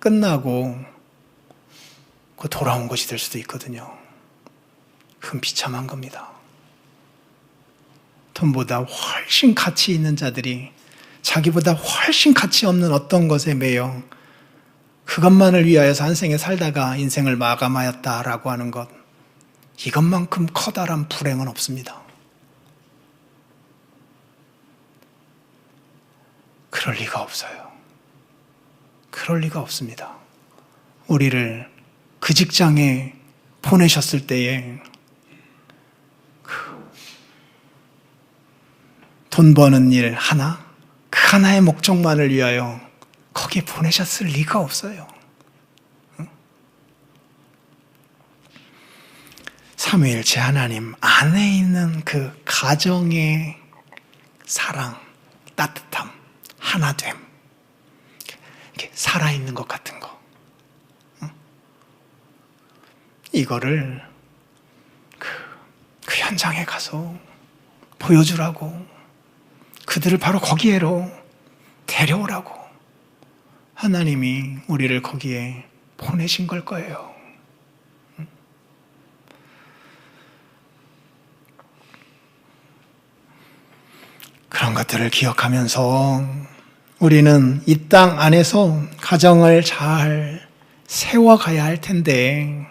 A: 끝나고 돌아온 것이 될 수도 있거든요. 그건 비참한 겁니다. 돈보다 훨씬 가치 있는 자들이 자기보다 훨씬 가치 없는 어떤 것에 매여 그것만을 위하여서 한 생에 살다가 인생을 마감하였다라고 하는 것, 이것만큼 커다란 불행은 없습니다. 그럴 리가 없어요. 그럴 리가 없습니다. 우리를 그 직장에 보내셨을 때에 돈 버는 일 하나, 그 하나의 목적만을 위하여 거기에 보내셨을 리가 없어요. 삼위일체 하나님 안에 있는 그 가정의 사랑, 따뜻함, 하나됨, 이렇게 살아있는 것 같은 거, 이거를 그 현장에 가서 보여주라고, 그들을 바로 거기에로 데려오라고 하나님이 우리를 거기에 보내신 걸 거예요. 그런 것들을 기억하면서 우리는 이 땅 안에서 가정을 잘 세워가야 할 텐데,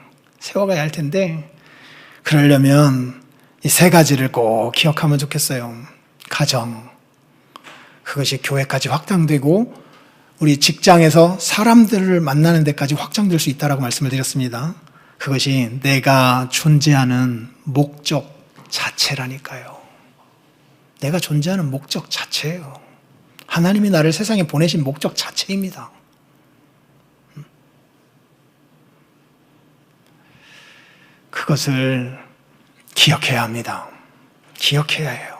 A: 그러려면 이 세 가지를 꼭 기억하면 좋겠어요. 가정, 그것이 교회까지 확장되고 우리 직장에서 사람들을 만나는 데까지 확장될 수 있다라고 말씀을 드렸습니다. 그것이 내가 존재하는 목적 자체라니까요. 내가 존재하는 목적 자체예요. 하나님이 나를 세상에 보내신 목적 자체입니다. 그것을 기억해야 합니다. 기억해야 해요.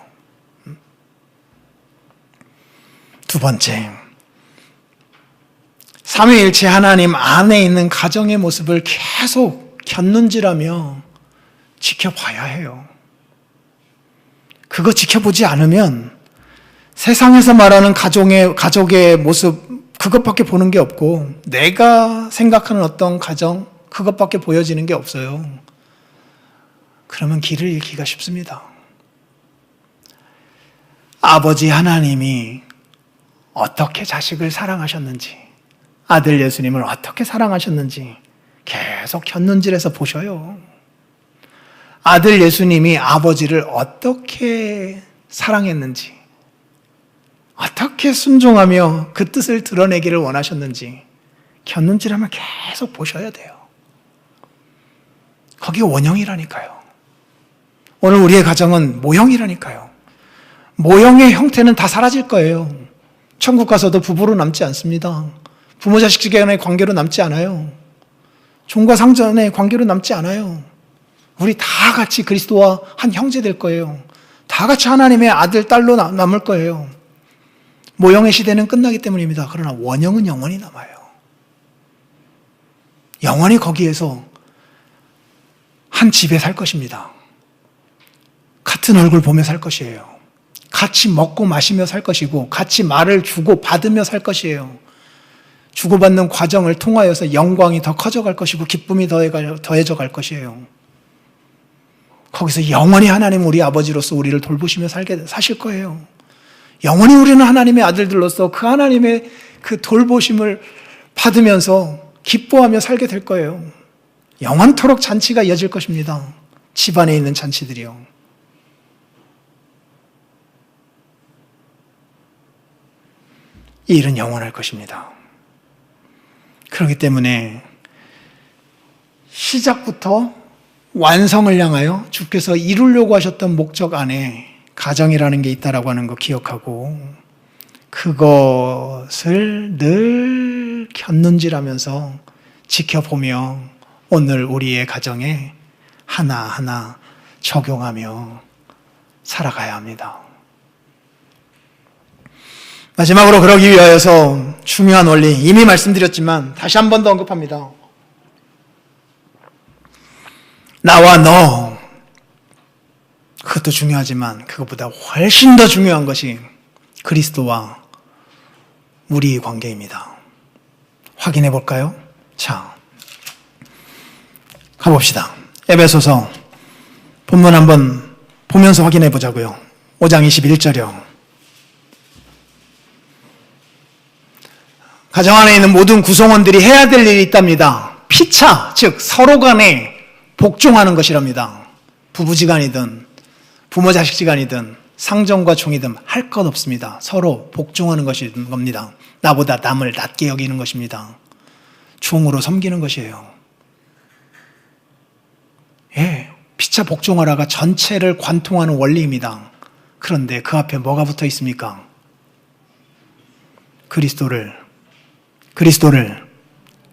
A: 두 번째, 삼위일체 하나님 안에 있는 가정의 모습을 계속 곁눈질하며 지켜봐야 해요. 그거 지켜보지 않으면 세상에서 말하는 가족의 모습, 그것밖에 보는 게 없고, 내가 생각하는 어떤 가정, 그것밖에 보여지는 게 없어요. 그러면 길을 잃기가 쉽습니다. 아버지 하나님이 어떻게 자식을 사랑하셨는지, 아들 예수님을 어떻게 사랑하셨는지 계속 곁눈질해서 보셔요. 아들 예수님이 아버지를 어떻게 사랑했는지, 어떻게 순종하며 그 뜻을 드러내기를 원하셨는지 곁눈질하면 계속 보셔야 돼요. 거기가 원형이라니까요. 오늘 우리의 가정은 모형이라니까요. 모형의 형태는 다 사라질 거예요. 천국 가서도 부부로 남지 않습니다. 부모 자식 간의 관계로 남지 않아요. 종과 상전의 관계로 남지 않아요. 우리 다 같이 그리스도와 한 형제 될 거예요. 다 같이 하나님의 아들, 딸로 남을 거예요. 모형의 시대는 끝나기 때문입니다. 그러나 원형은 영원히 남아요. 영원히 거기에서 한 집에 살 것입니다. 같은 얼굴 보며 살 것이에요. 같이 먹고 마시며 살 것이고, 같이 말을 주고 받으며 살 것이에요. 주고받는 과정을 통하여서 영광이 더 커져갈 것이고 기쁨이 더해져 갈 것이에요. 거기서 영원히 하나님 우리 아버지로서 우리를 돌보시며 사실 거예요. 영원히 우리는 하나님의 아들들로서 그 하나님의 그 돌보심을 받으면서 기뻐하며 살게 될 거예요. 영원토록 잔치가 이어질 것입니다. 집안에 있는 잔치들이요. 이 일은 영원할 것입니다. 그렇기 때문에 시작부터 완성을 향하여 주께서 이루려고 하셨던 목적 안에 가정이라는 게 있다라고 하는 거 기억하고 그것을 늘 곁눈질하면서 지켜보며 오늘 우리의 가정에 하나하나 적용하며 살아가야 합니다. 마지막으로 그러기 위하여서 중요한 원리, 이미 말씀드렸지만 다시 한 번 더 언급합니다. 나와 너, 그것도 중요하지만 그것보다 훨씬 더 중요한 것이 그리스도와 우리의 관계입니다. 확인해 볼까요? 자, 가봅시다. 에베소서 본문 한번 보면서 확인해 보자고요. 5장 21절이요. 가정 안에 있는 모든 구성원들이 해야 될 일이 있답니다. 피차, 즉 서로 간에 복종하는 것이랍니다. 부부지간이든 부모 자식지간이든 상정과 종이든 할 것 없습니다. 서로 복종하는 것이 겁니다. 나보다 남을 낮게 여기는 것입니다. 종으로 섬기는 것이에요. 예, 피차 복종하라가 전체를 관통하는 원리입니다. 그런데 그 앞에 뭐가 붙어 있습니까? 그리스도를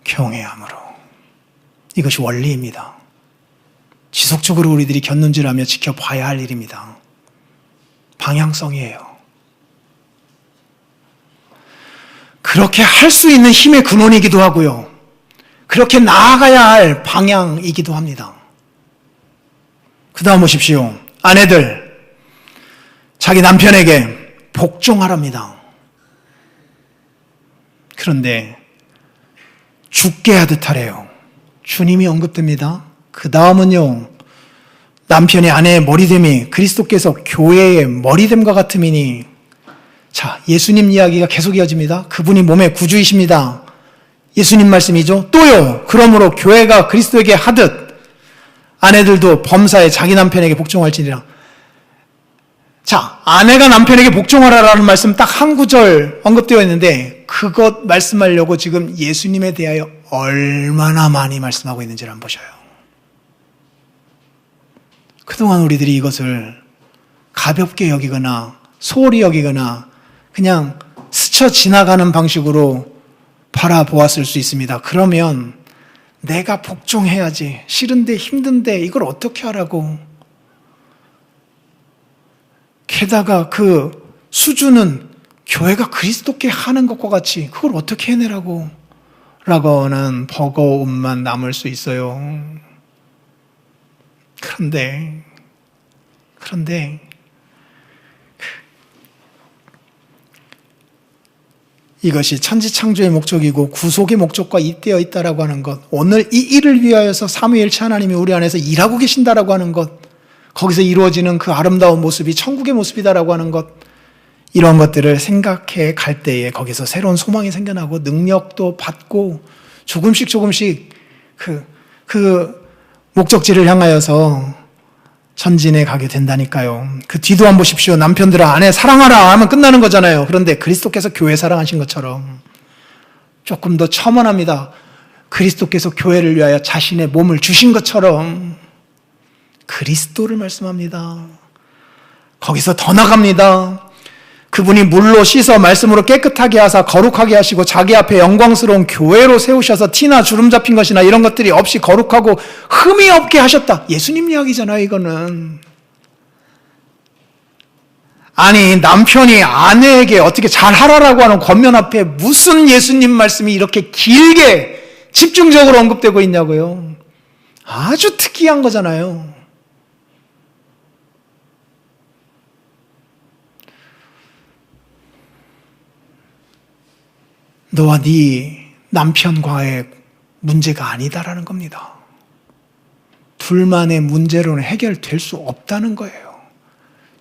A: 경외함으로. 이것이 원리입니다. 지속적으로 우리들이 곁눈질하며 지켜봐야 할 일입니다. 방향성이에요. 그렇게 할 수 있는 힘의 근원이기도 하고요. 그렇게 나아가야 할 방향이기도 합니다. 그 다음 보십시오. 아내들, 자기 남편에게 복종하랍니다. 그런데 죽게 하듯 하래요. 주님이 언급됩니다. 그 다음은요, 남편이 아내의 머리됨이 그리스도께서 교회의 머리됨과 같음이니. 자, 예수님 이야기가 계속 이어집니다. 그분이 몸의 구주이십니다. 예수님 말씀이죠. 또요, 그러므로 교회가 그리스도에게 하듯 아내들도 범사에 자기 남편에게 복종할지니라. 자, 아내가 남편에게 복종하라라는 말씀 딱 한 구절 언급되어 있는데 그것 말씀하려고 지금 예수님에 대하여 얼마나 많이 말씀하고 있는지를 한번 보셔요. 그동안 우리들이 이것을 가볍게 여기거나 소홀히 여기거나 그냥 스쳐 지나가는 방식으로 바라보았을 수 있습니다. 그러면 내가 복종해야지, 싫은데 힘든데 이걸 어떻게 하라고. 게다가 그 수준은 교회가 그리스도께 하는 것과 같이 그걸 어떻게 해내라고 라고는 버거움만 남을 수 있어요. 그런데 이것이 천지창조의 목적이고 구속의 목적과 잇대어 있다라고 하는 것, 오늘 이 일을 위하여서 삼위일체 하나님이 우리 안에서 일하고 계신다라고 하는 것, 거기서 이루어지는 그 아름다운 모습이 천국의 모습이다라고 하는 것, 이런 것들을 생각해 갈 때에 거기서 새로운 소망이 생겨나고 능력도 받고 조금씩 그 목적지를 향하여서 전진해 가게 된다니까요. 그 뒤도 한번 보십시오. 남편들아, 아내 사랑하라 하면 끝나는 거잖아요. 그런데 그리스도께서 교회 사랑하신 것처럼 조금 더 첨언합니다. 그리스도께서 교회를 위하여 자신의 몸을 주신 것처럼 그리스도를 말씀합니다. 거기서 더 나갑니다. 그분이 물로 씻어 말씀으로 깨끗하게 하사 거룩하게 하시고 자기 앞에 영광스러운 교회로 세우셔서 티나 주름 잡힌 것이나 이런 것들이 없이 거룩하고 흠이 없게 하셨다. 예수님 이야기잖아요, 이거는. 아니, 남편이 아내에게 어떻게 잘하라라고 하는 권면 앞에 무슨 예수님 말씀이 이렇게 길게 집중적으로 언급되고 있냐고요. 아주 특이한 거잖아요. 너와 네 남편과의 문제가 아니다라는 겁니다. 둘만의 문제로는 해결될 수 없다는 거예요.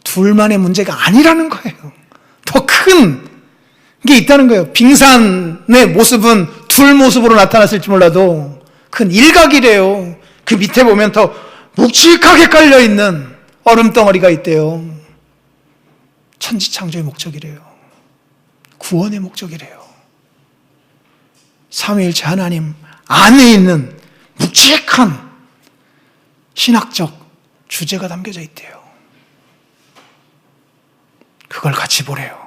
A: 둘만의 문제가 아니라는 거예요. 더 큰 게 있다는 거예요. 빙산의 모습은 둘 모습으로 나타났을지 몰라도 큰 일각이래요. 그 밑에 보면 더 묵직하게 깔려있는 얼음덩어리가 있대요. 천지창조의 목적이래요. 구원의 목적이래요. 삼위일체 하나님 안에 있는 묵직한 신학적 주제가 담겨져 있대요. 그걸 같이 보래요.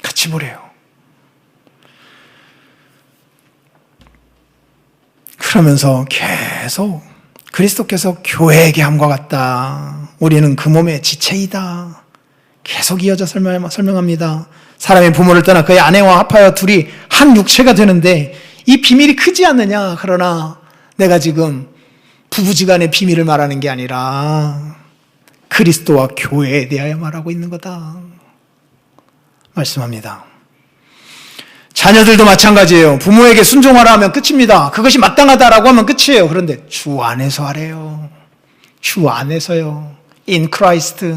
A: 같이 보래요. 그러면서 계속 그리스도께서 교회에게 함과 같다. 우리는 그 몸의 지체이다. 계속 이어져 설명합니다. 사람이 부모를 떠나 그의 아내와 합하여 둘이 한 육체가 되는데 이 비밀이 크지 않느냐. 그러나 내가 지금 부부지간의 비밀을 말하는 게 아니라 그리스도와 교회에 대하여 말하고 있는 거다. 말씀합니다. 자녀들도 마찬가지예요. 부모에게 순종하라 하면 끝입니다. 그것이 마땅하다라고 하면 끝이에요. 그런데 주 안에서 하래요. 주 안에서요. In Christ.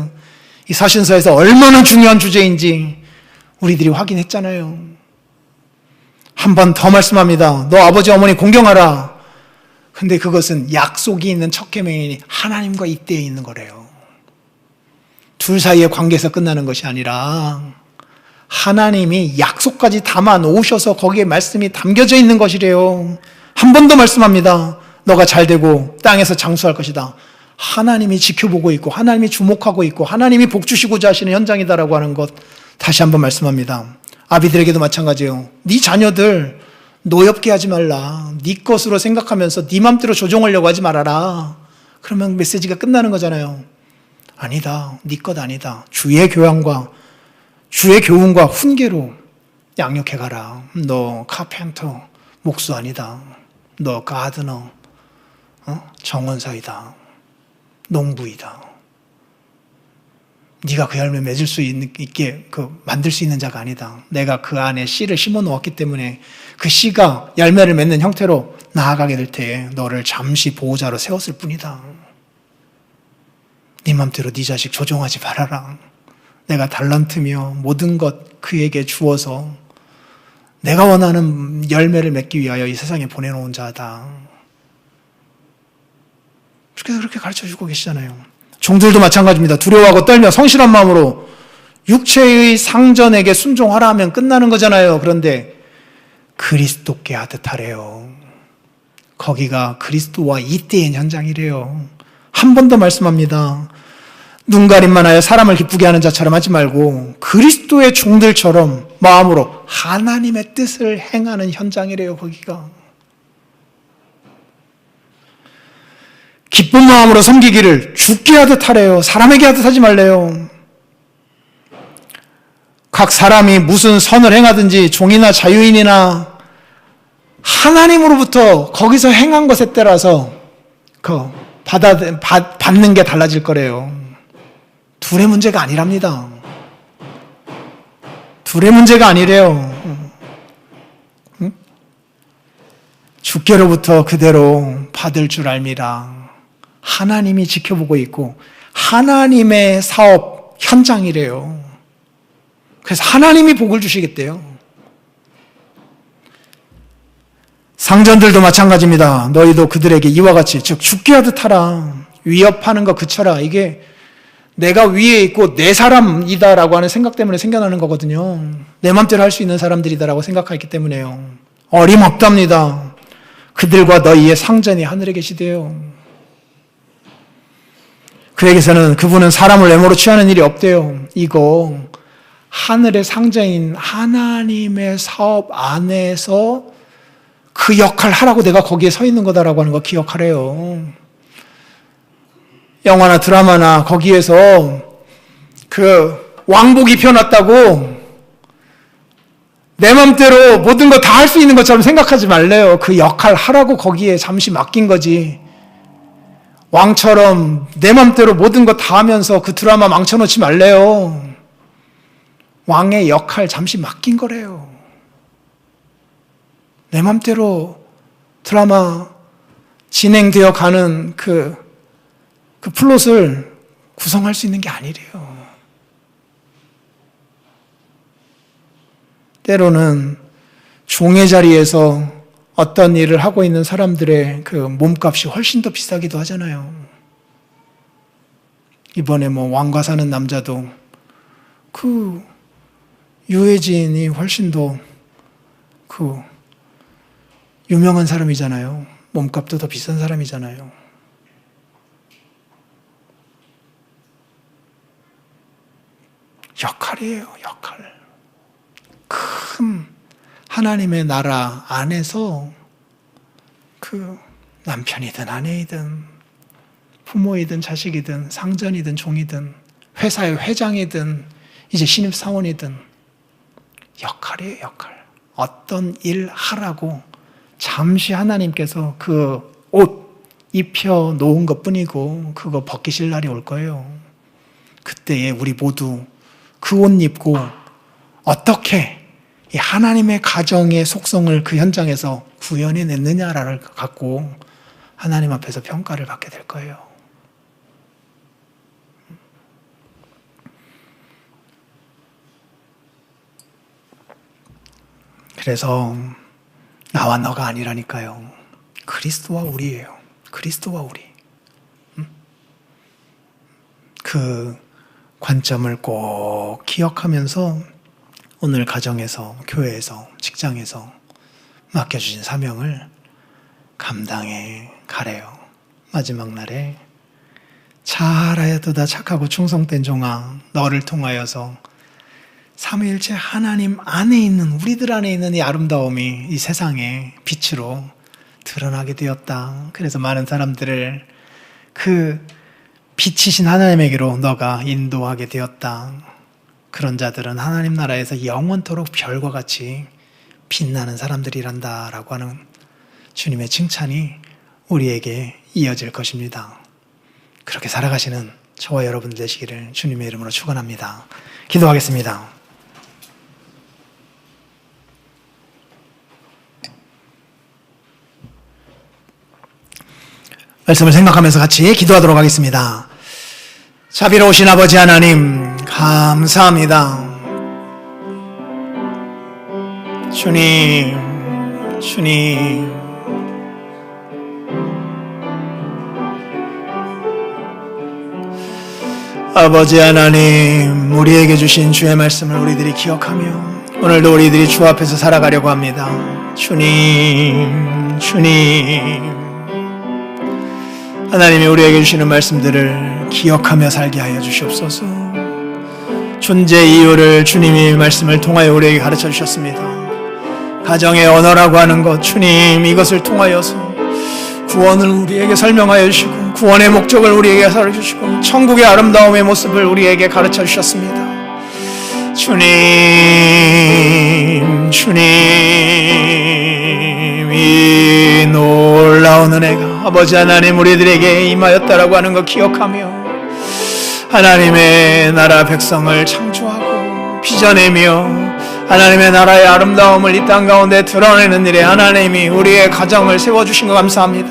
A: 이 사신서에서 얼마나 중요한 주제인지 우리들이 확인했잖아요. 한 번 더 말씀합니다. 너 아버지 어머니 공경하라. 근데 그것은 약속이 있는 첫 계명이니 하나님과 이때에 있는 거래요. 둘 사이의 관계에서 끝나는 것이 아니라 하나님이 약속까지 담아 놓으셔서 거기에 말씀이 담겨져 있는 것이래요. 한 번 더 말씀합니다. 너가 잘되고 땅에서 장수할 것이다. 하나님이 지켜보고 있고 하나님이 주목하고 있고 하나님이 복 주시고자 하시는 현장이다라고 하는 것 다시 한번 말씀합니다. 아비들에게도 마찬가지예요. 네 자녀들 노엽게 하지 말라. 네 것으로 생각하면서 네 맘대로 조종하려고 하지 말아라. 그러면 메시지가 끝나는 거잖아요. 아니다. 네 것 아니다. 주의 교양과 주의 교훈과 훈계로 양육해가라. 너 카펜터 목수 아니다. 너 가드너 정원사이다. 농부이다. 네가 그 열매 맺을 수 있게 만들 수 있는 자가 아니다. 내가 그 안에 씨를 심어 놓았기 때문에 그 씨가 열매를 맺는 형태로 나아가게 될 때에 너를 잠시 보호자로 세웠을 뿐이다. 네 맘대로 네 자식 조종하지 말아라. 내가 달란트며 모든 것 그에게 주어서 내가 원하는 열매를 맺기 위하여 이 세상에 보내놓은 자다. 그렇게 가르쳐주고 계시잖아요. 종들도 마찬가지입니다. 두려워하고 떨며 성실한 마음으로 육체의 상전에게 순종하라 하면 끝나는 거잖아요. 그런데 그리스도께 하듯 하래요. 거기가 그리스도와 이때의 현장이래요. 한 번 더 말씀합니다. 눈 가림만 하여 사람을 기쁘게 하는 자처럼 하지 말고 그리스도의 종들처럼 마음으로 하나님의 뜻을 행하는 현장이래요. 거기가. 기쁜 마음으로 섬기기를 주께 하듯 하래요. 사람에게 하듯 하지 말래요. 각 사람이 무슨 선을 행하든지 종이나 자유인이나 하나님으로부터 거기서 행한 것에 따라서 받는 게 달라질 거래요. 둘의 문제가 아니랍니다. 둘의 문제가 아니래요. 주께로부터 그대로 받을 줄 알미라. 하나님이 지켜보고 있고 하나님의 사업 현장이래요. 그래서 하나님이 복을 주시겠대요. 상전들도 마찬가지입니다. 너희도 그들에게 이와 같이 즉 죽게 하듯 하라. 위협하는 거 그쳐라. 이게 내가 위에 있고 내 사람이다라고 하는 생각 때문에 생겨나는 거거든요. 내 맘대로 할 수 있는 사람들이다라고 생각하기 때문에요. 어림없답니다. 그들과 너희의 상전이 하늘에 계시대요. 그에게서는 그분은 사람을 외모로 취하는 일이 없대요. 이거 하늘의 상자인 하나님의 사업 안에서 그 역할 하라고 내가 거기에 서 있는 거다라고 하는 거 기억하래요. 영화나 드라마나 거기에서 그 왕복 입혀놨다고 내 맘대로 모든 거 다 할 수 있는 것처럼 생각하지 말래요. 그 역할 하라고 거기에 잠시 맡긴 거지. 왕처럼 내 맘대로 모든 거 다 하면서 그 드라마 망쳐놓지 말래요. 왕의 역할 잠시 맡긴 거래요. 내 맘대로 드라마 진행되어 가는 그 플롯을 구성할 수 있는 게 아니래요. 때로는 종의 자리에서 어떤 일을 하고 있는 사람들의 그 몸값이 훨씬 더 비싸기도 하잖아요. 이번에 왕과 사는 남자도 그 유해진이 훨씬 더 유명한 사람이잖아요. 몸값도 더 비싼 사람이잖아요. 역할이에요, 역할. 큰 하나님의 나라 안에서 남편이든 아내이든 부모이든 자식이든 상전이든 종이든 회사의 회장이든 이제 신입사원이든 역할이에요, 역할. 어떤 일 하라고 잠시 하나님께서 그 옷 입혀 놓은 것 뿐이고 그거 벗기실 날이 올 거예요. 그때에 우리 모두 그 옷 입고 어떻게 이 하나님의 가정의 속성을 그 현장에서 구현해냈느냐를 갖고 하나님 앞에서 평가를 받게 될 거예요. 그래서 나와 너가 아니라니까요. 그리스도와 우리예요. 그리스도와 우리. 그 관점을 꼭 기억하면서 오늘 가정에서, 교회에서, 직장에서 맡겨주신 사명을 감당해 가래요. 마지막 날에 잘하였도다 착하고 충성된 종아, 너를 통하여서 삼위일체 하나님 안에 있는, 우리들 안에 있는 이 아름다움이 이 세상에 빛으로 드러나게 되었다. 그래서 많은 사람들을 그 빛이신 하나님에게로 너가 인도하게 되었다. 그런 자들은 하나님 나라에서 영원토록 별과 같이 빛나는 사람들이란다 라고 하는 주님의 칭찬이 우리에게 이어질 것입니다. 그렇게 살아가시는 저와 여러분들 되시기를 주님의 이름으로 축원합니다. 기도하겠습니다. 말씀을 생각하면서 같이 기도하도록 하겠습니다. 자비로우신 아버지 하나님, 감사합니다. 주님, 아버지 하나님, 우리에게 주신 주의 말씀을 우리들이 기억하며 오늘도 우리들이 주 앞에서 살아가려고 합니다. 주님, 하나님이 우리에게 주시는 말씀들을 기억하며 살게 하여 주시옵소서. 존재 이유를 주님이 말씀을 통하여 우리에게 가르쳐 주셨습니다. 가정의 언어라고 하는 것, 주님 이것을 통하여서 구원을 우리에게 설명하여 주시고 구원의 목적을 우리에게 가르쳐 주시고 천국의 아름다움의 모습을 우리에게 가르쳐 주셨습니다. 주님, 이 놀라운 은혜가 아버지 하나님 우리들에게 임하였다라고 하는 것 기억하며 하나님의 나라 백성을 창조하고 빚어내며 하나님의 나라의 아름다움을 이 땅 가운데 드러내는 일에 하나님이 우리의 가정을 세워주신 것 감사합니다.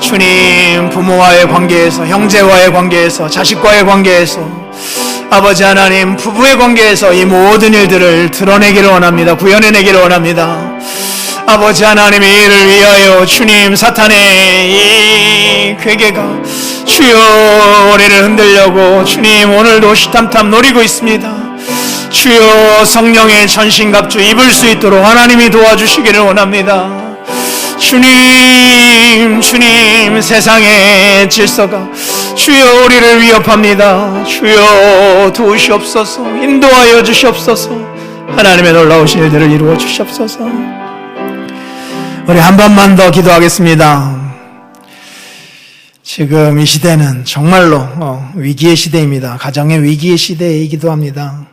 A: 주님, 부모와의 관계에서, 형제와의 관계에서, 자식과의 관계에서, 아버지 하나님 부부의 관계에서 이 모든 일들을 드러내기를 원합니다. 구현해내기를 원합니다. 아버지 하나님의 일을 위하여 주님, 사탄의 이 괴계가 주여 우리를 흔들려고 주님 오늘도 시탐탐 노리고 있습니다. 주여 성령의 전신갑주 입을 수 있도록 하나님이 도와주시기를 원합니다. 주님, 세상의 질서가 주여 우리를 위협합니다. 주여 도우시옵소서, 인도하여 주시옵소서, 하나님의 놀라우신 일들을 이루어 주시옵소서. 우리 한 번만 더 기도하겠습니다. 지금 이 시대는 정말로 위기의 시대입니다. 가정의 위기의 시대이기도 합니다.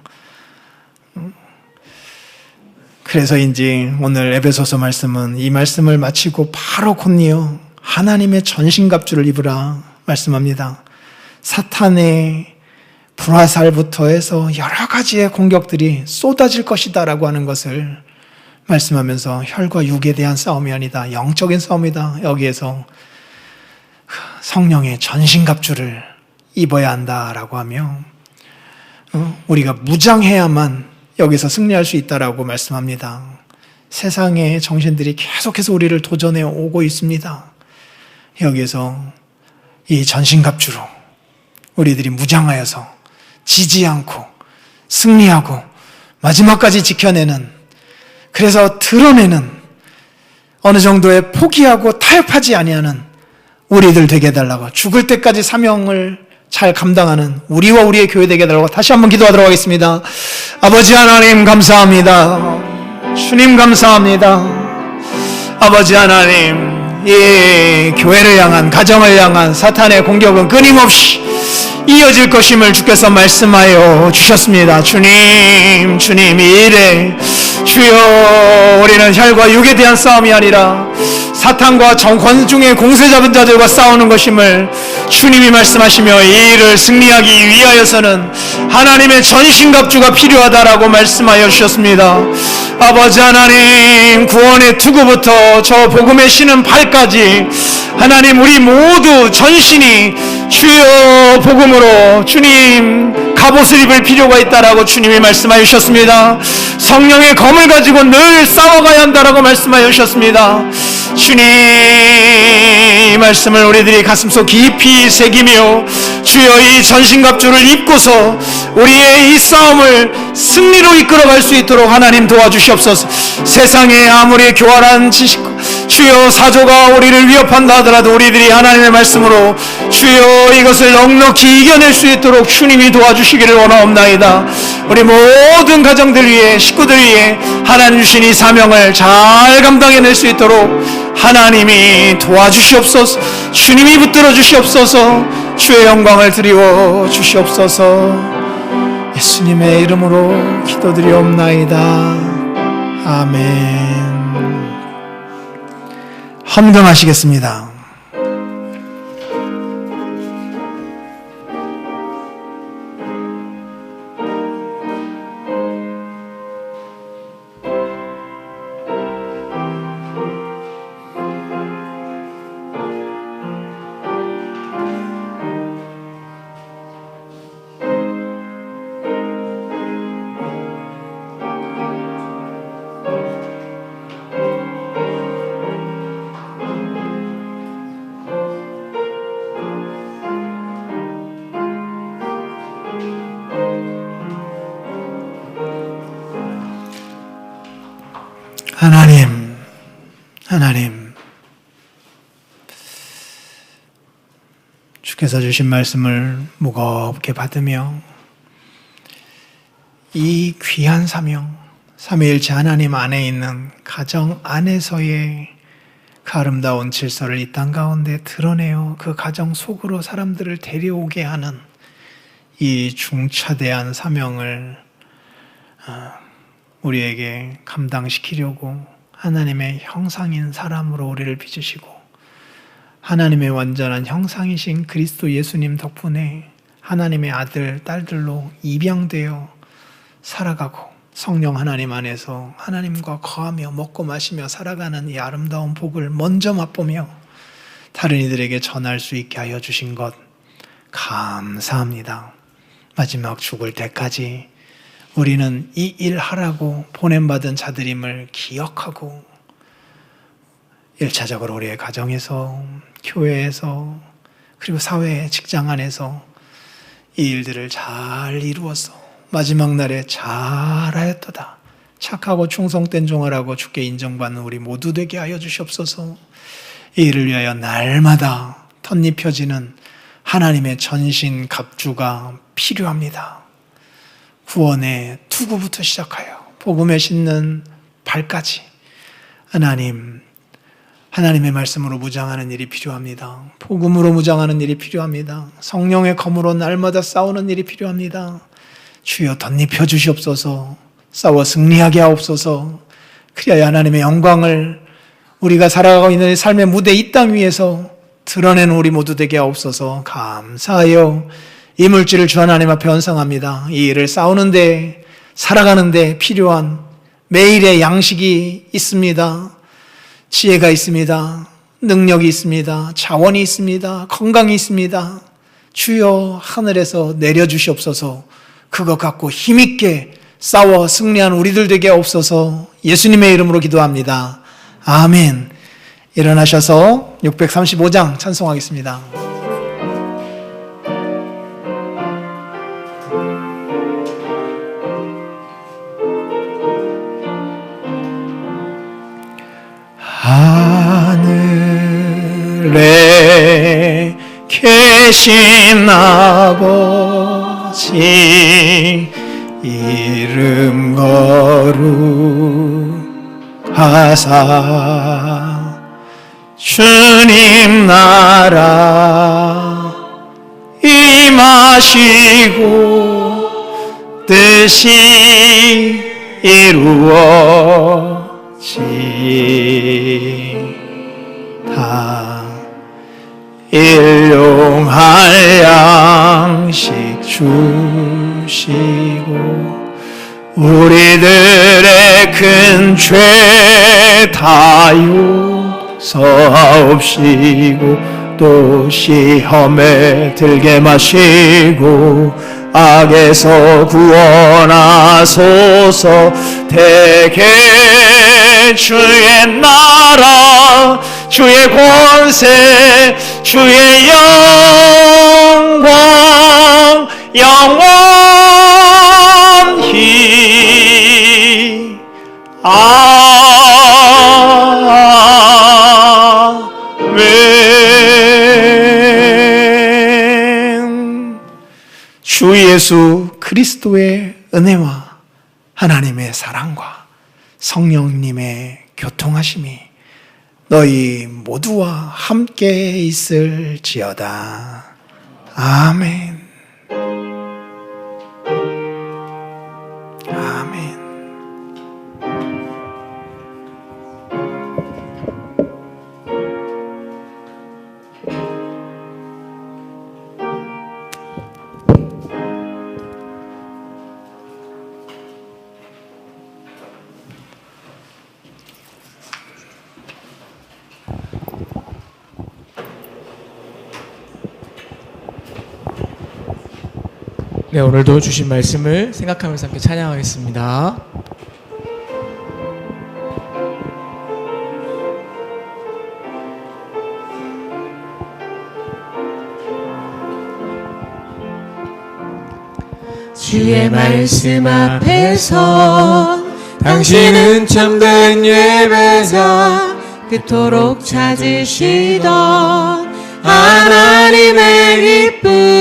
A: 그래서인지 오늘 에베소서 말씀은 이 말씀을 마치고 바로 곧이어 하나님의 전신갑주를 입으라 말씀합니다. 사탄의 불화살부터 해서 여러 가지의 공격들이 쏟아질 것이다 라고 하는 것을 말씀하면서 혈과 육에 대한 싸움이 아니다, 영적인 싸움이다. 여기에서 성령의 전신갑주를 입어야 한다라고 하며 우리가 무장해야만 여기서 승리할 수 있다라고 말씀합니다. 세상의 정신들이 계속해서 우리를 도전해 오고 있습니다. 여기에서 이 전신갑주로 우리들이 무장하여서 지지 않고 승리하고 마지막까지 지켜내는, 그래서 드러내는, 어느 정도의 포기하고 타협하지 아니하는 우리들 되게 해달라고, 죽을 때까지 사명을 잘 감당하는 우리와 우리의 교회 되게 해달라고 다시 한번 기도하도록 하겠습니다. 아버지 하나님 감사합니다. 주님 감사합니다. 아버지 하나님, 이 교회를 향한, 가정을 향한 사탄의 공격은 끊임없이 이어질 것임을 주께서 말씀하여 주셨습니다. 주님, 이 일에 주여, 우리는 혈과 육에 대한 싸움이 아니라 사탄과 권중의 공세 잡은 자들과 싸우는 것임을 주님이 말씀하시며, 이 일을 승리하기 위하여서는 하나님의 전신갑주가 필요하다라고 말씀하여 주셨습니다. 아버지 하나님, 구원의 투구부터 저 복음에 신은 발까지 하나님, 우리 모두 전신이 주여 복음으로 주님 갑옷을 입을 필요가 있다라고 주님이 말씀하여 주셨습니다. 성령의 검을 가지고 늘 싸워가야 한다라고 말씀하여 주셨습니다. 주님, 이 말씀을 우리들이 가슴속 깊이 새기며 주여 이 전신갑주를 입고서 우리의 이 싸움을 승리로 이끌어갈 수 있도록 하나님 도와주시옵소서. 세상에 아무리 교활한 지식, 주여 사조가 우리를 위협한다 하더라도 우리들이 하나님의 말씀으로 주여 이것을 넉넉히 이겨낼 수 있도록 주님이 도와주시기를 원하옵나이다. 우리 모든 가정들 위해, 식구들 위해 하나님 주신 이 사명을 잘 감당해낼 수 있도록 하나님이 도와주시옵소서. 주님이 붙들어 주시옵소서. 주의 영광을 드리워 주시옵소서. 예수님의 이름으로 기도드리옵나이다. 아멘. 헌금하시겠습니다. 하나님, 주께서 주신 말씀을 무겁게 받으며 이 귀한 사명, 삼위일체 하나님 안에 있는 가정 안에서의 그 아름다운 질서를 이 땅 가운데 드러내어 그 가정 속으로 사람들을 데려오게 하는 이 중차대한 사명을 우리에게 감당시키려고 하나님의 형상인 사람으로 우리를 빚으시고 하나님의 완전한 형상이신 그리스도 예수님 덕분에 하나님의 아들, 딸들로 입양되어 살아가고 성령 하나님 안에서 하나님과 거하며 먹고 마시며 살아가는 이 아름다운 복을 먼저 맛보며 다른 이들에게 전할 수 있게 하여 주신 것 감사합니다. 마지막 죽을 때까지 우리는 이 일 하라고 보냄받은 자들임을 기억하고 1차적으로 우리의 가정에서, 교회에서, 그리고 사회, 직장 안에서 이 일들을 잘 이루어서 마지막 날에 잘하였도다, 착하고 충성된 종아라고 주께 인정받는 우리 모두 되게 하여 주시옵소서. 이 일을 위하여 날마다 덧입혀지는 하나님의 전신 갑주가 필요합니다. 구원의 투구부터 시작하여 복음에 싣는 발까지 하나님의 말씀으로 무장하는 일이 필요합니다. 복음으로 무장하는 일이 필요합니다. 성령의 검으로 날마다 싸우는 일이 필요합니다. 주여 덧입혀 주시옵소서. 싸워 승리하게 하옵소서. 그리하여 하나님의 영광을 우리가 살아가고 있는 삶의 무대 이 땅 위에서 드러내는 우리 모두 되게 하옵소서. 감사하여 이 물질을 주 하나님 앞에 헌상합니다. 이 일을 싸우는데, 살아가는데 필요한 매일의 양식이 있습니다. 지혜가 있습니다. 능력이 있습니다. 자원이 있습니다. 건강이 있습니다. 주여 하늘에서 내려주시옵소서. 그것 갖고 힘있게 싸워 승리한 우리들 되게 없어서 예수님의 이름으로 기도합니다. 아멘. 일어나셔서 635장 찬송하겠습니다. 되신 아버지 이름 거룩하사 주님 나라 임하시고 뜻이 이루어지다. 일용할 양식 주시고 우리들의 큰 죄 다 용서하옵시고 또 시험에 들게 마시고 악에서 구원하소서. 대개 주의 나라 주의 권세 주의 영광 영원히 아멘. 주 예수 그리스도의 은혜와 하나님의 사랑과 성령님의 교통하심이 너희 모두와 함께 있을지어다. 아멘. 아멘.
C: 네, 오늘도 주신 말씀을 생각하면서 함께 찬양하겠습니다.
D: 주의 말씀 앞에서 당신은 참된 예배자 그토록 찾으시던 하나님의 기쁨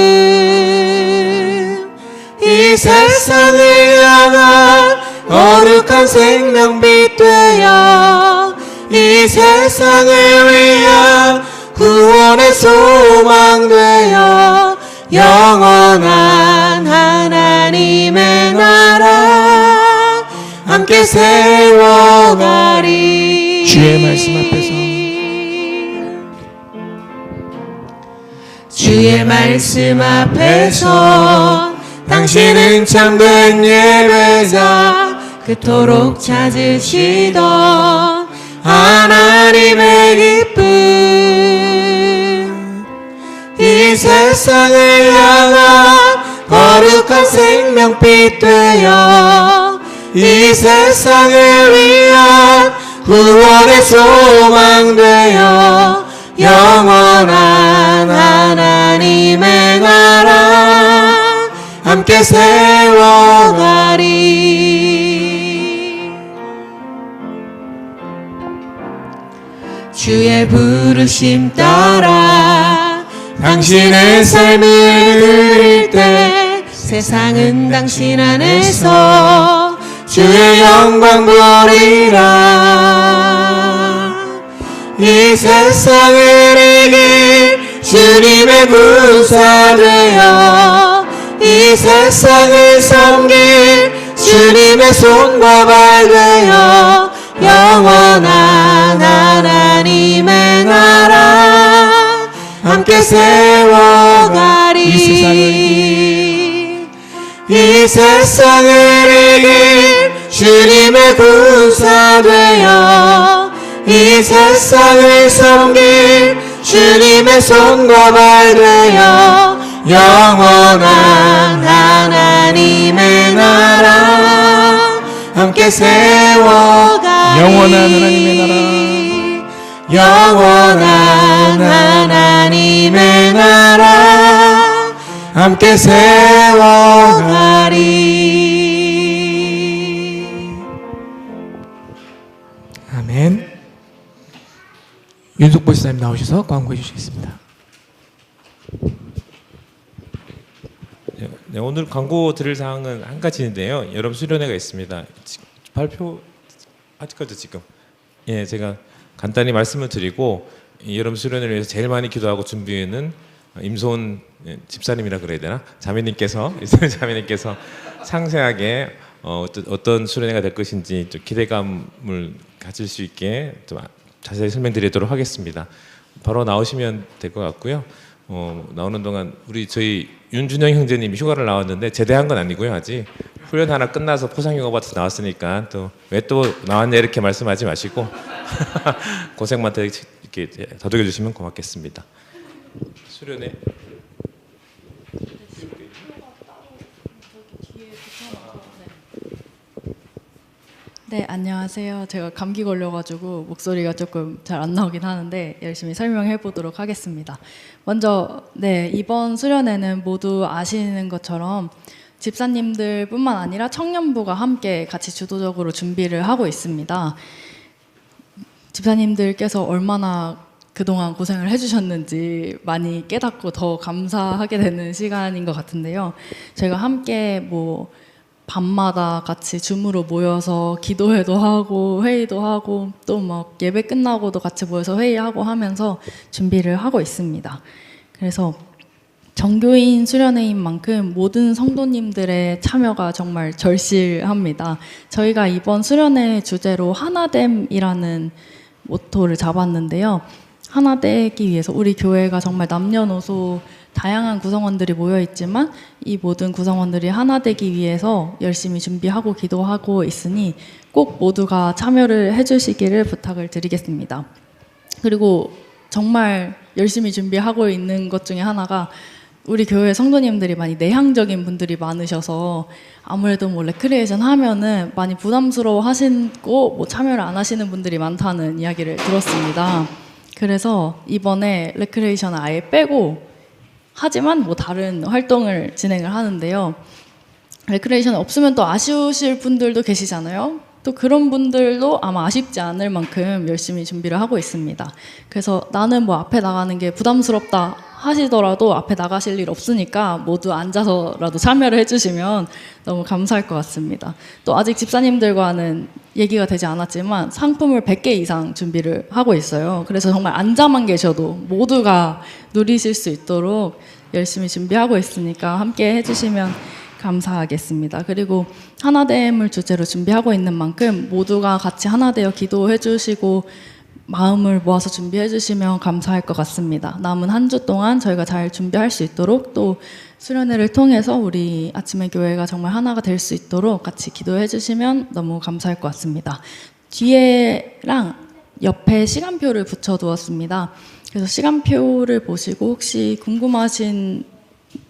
D: 이 세상을 향한 거룩한 생명빛 되어 이 세상을 위한 구원의 소망 되어 영원한 하나님의 나라 함께 세워가리.
C: 주의 말씀 앞에서
D: 주의 말씀 앞에서 당신은 참된 예배자 그토록 찾으시던 하나님의 기쁨 이 세상을 향한 거룩한 생명빛 되어 이 세상을 위한 구원의 소망 되어 영원한 하나님의 나라 함께 세워가리. 주의 부르심 따라 당신의 삶을 드릴 때 세상은 당신 안에서 주의 영광 보리라. 이 세상을 이길 주님의 군사 되어 이 세상을 섬길 주님의 손과 발 되어 영원한 하나님의 나라 함께 세워가리. 이 세상을 이길 주님의 군사 되어 이 세상을 섬길 주님의 손과 발 되어 영원한 하나님의 나라 함께 세워가리.
C: 영원한 하나님의 나라
D: 영원한 하나님의 나라 함께 세워가리.
C: 아멘. 윤석보 지사님 나오셔서 광고해 주시겠습니다.
E: 네, 오늘 광고 드릴 사항은 한 가지인데요. 여러분 수련회가 있습니다. 발표 아직까지 지금 제가 간단히 말씀을 드리고 이 여러분 수련회를 위해서 제일 많이 기도하고 준비해는 임소은 집사님이라 그래야 되나? 자매님께서 상세하게 어떤 수련회가 될 것인지 좀 기대감을 가질 수 있게 좀 자세히 설명드리도록 하겠습니다. 바로 나오시면 될 것 같고요. 나오는 동안 저희 윤준영 형제님이 휴가를 나왔는데 제대한 건 아니고요. 아직 훈련 하나 끝나서 포상휴가 받아서 나왔으니까 또 왜 또 나왔냐 이렇게 말씀하지 마시고 고생만 더 이렇게 더듬어 주시면 고맙겠습니다. 수련회.
F: 네, 안녕하세요. 제가 감기 걸려가지고 목소리가 조금 잘 안 나오긴 하는데 열심히 설명해 보도록 하겠습니다. 먼저, 이번 수련회는 모두 아시는 것처럼 집사님들 뿐만 아니라 청년부가 함께 같이 주도적으로 준비를 하고 있습니다. 집사님들께서 얼마나 그동안 고생을 해주셨는지 많이 깨닫고 더 감사하게 되는 시간인 것 같은데요. 저희가 함께 밤마다 같이 줌으로 모여서 기도회도 하고 회의도 하고 또 예배 끝나고도 같이 모여서 회의하고 하면서 준비를 하고 있습니다. 그래서 정교인 수련회인 만큼 모든 성도님들의 참여가 정말 절실합니다. 저희가 이번 수련회 주제로 하나됨이라는 모토를 잡았는데요. 하나 되기 위해서 우리 교회가 정말 남녀노소 다양한 구성원들이 모여 있지만 이 모든 구성원들이 하나 되기 위해서 열심히 준비하고 기도하고 있으니 꼭 모두가 참여를 해주시기를 부탁을 드리겠습니다. 그리고 정말 열심히 준비하고 있는 것 중에 하나가 우리 교회 성도님들이 많이 내향적인 분들이 많으셔서 아무래도 레크리에이션 하면은 많이 부담스러워 하시고 참여를 안 하시는 분들이 많다는 이야기를 들었습니다. 그래서 이번에 레크레이션을 아예 빼고 하지만 다른 활동을 진행을 하는데요. 레크레이션 없으면 또 아쉬우실 분들도 계시잖아요. 또 그런 분들도 아마 아쉽지 않을 만큼 열심히 준비를 하고 있습니다. 그래서 나는 앞에 나가는 게 부담스럽다 하시더라도 앞에 나가실 일 없으니까 모두 앉아서라도 참여를 해주시면 너무 감사할 것 같습니다. 또 아직 집사님들과는 얘기가 되지 않았지만 상품을 100개 이상 준비를 하고 있어요. 그래서 정말 앉아만 계셔도 모두가 누리실 수 있도록 열심히 준비하고 있으니까 함께 해주시면 감사하겠습니다. 그리고 하나됨을 주제로 준비하고 있는 만큼 모두가 같이 하나 되어 기도해 주시고 마음을 모아서 준비해 주시면 감사할 것 같습니다. 남은 한 주 동안 저희가 잘 준비할 수 있도록 또 수련회를 통해서 우리 아침의 교회가 정말 하나가 될 수 있도록 같이 기도해 주시면 너무 감사할 것 같습니다. 뒤에랑 옆에 시간표를 붙여두었습니다. 그래서 시간표를 보시고 혹시 궁금하신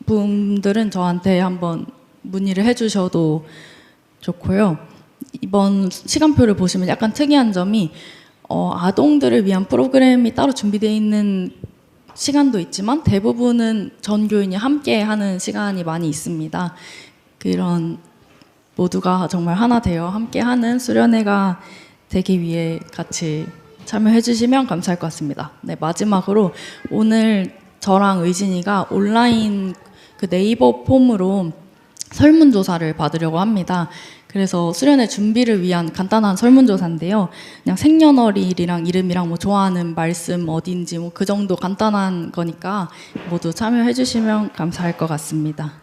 F: 분들은 저한테 한번 문의를 해주셔도 좋고요. 이번 시간표를 보시면 약간 특이한 점이 아동들을 위한 프로그램이 따로 준비되어 있는 시간도 있지만 대부분은 전 교인이 함께 하는 시간이 많이 있습니다. 그런 모두가 정말 하나 되어 함께 하는 수련회가 되기 위해 같이 참여해 주시면 감사할 것 같습니다. 네, 마지막으로 오늘 저랑 의진이가 온라인 네이버 폼으로 설문조사를 받으려고 합니다. 그래서 수련회 준비를 위한 간단한 설문조사인데요. 그냥 생년월일이랑 이름이랑 좋아하는 말씀 어딘지 그 정도 간단한 거니까 모두 참여해 주시면 감사할 것 같습니다.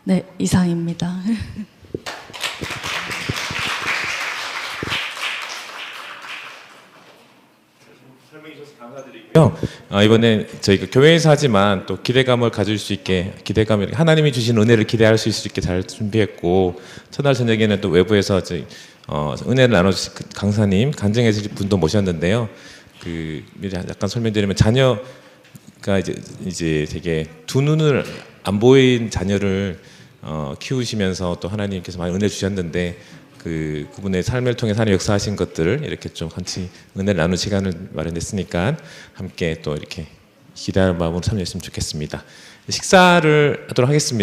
F: 네, 이상입니다.
E: 이번에 저희가 교회에서 하지만 또 기대감을 가질 수 있게 하나님이 주신 은혜를 기대할 수 있을 수 있게 잘 준비했고 첫날 저녁에는 또 외부에서 은혜를 나눠주신 강사님 간증해주실 분도 모셨는데요. 미리 약간 설명드리면 자녀가 이제 되게 두 눈을 안 보인 자녀를 키우시면서 또 하나님께서 많이 은혜 주셨는데 그분의 삶을 통해 하나님 역사하신 것들을 이렇게 좀 같이 은혜를 나누는 시간을 마련했으니까 함께 또 이렇게 기대하는 마음으로 참여했으면 좋겠습니다. 식사를 하도록 하겠습니다.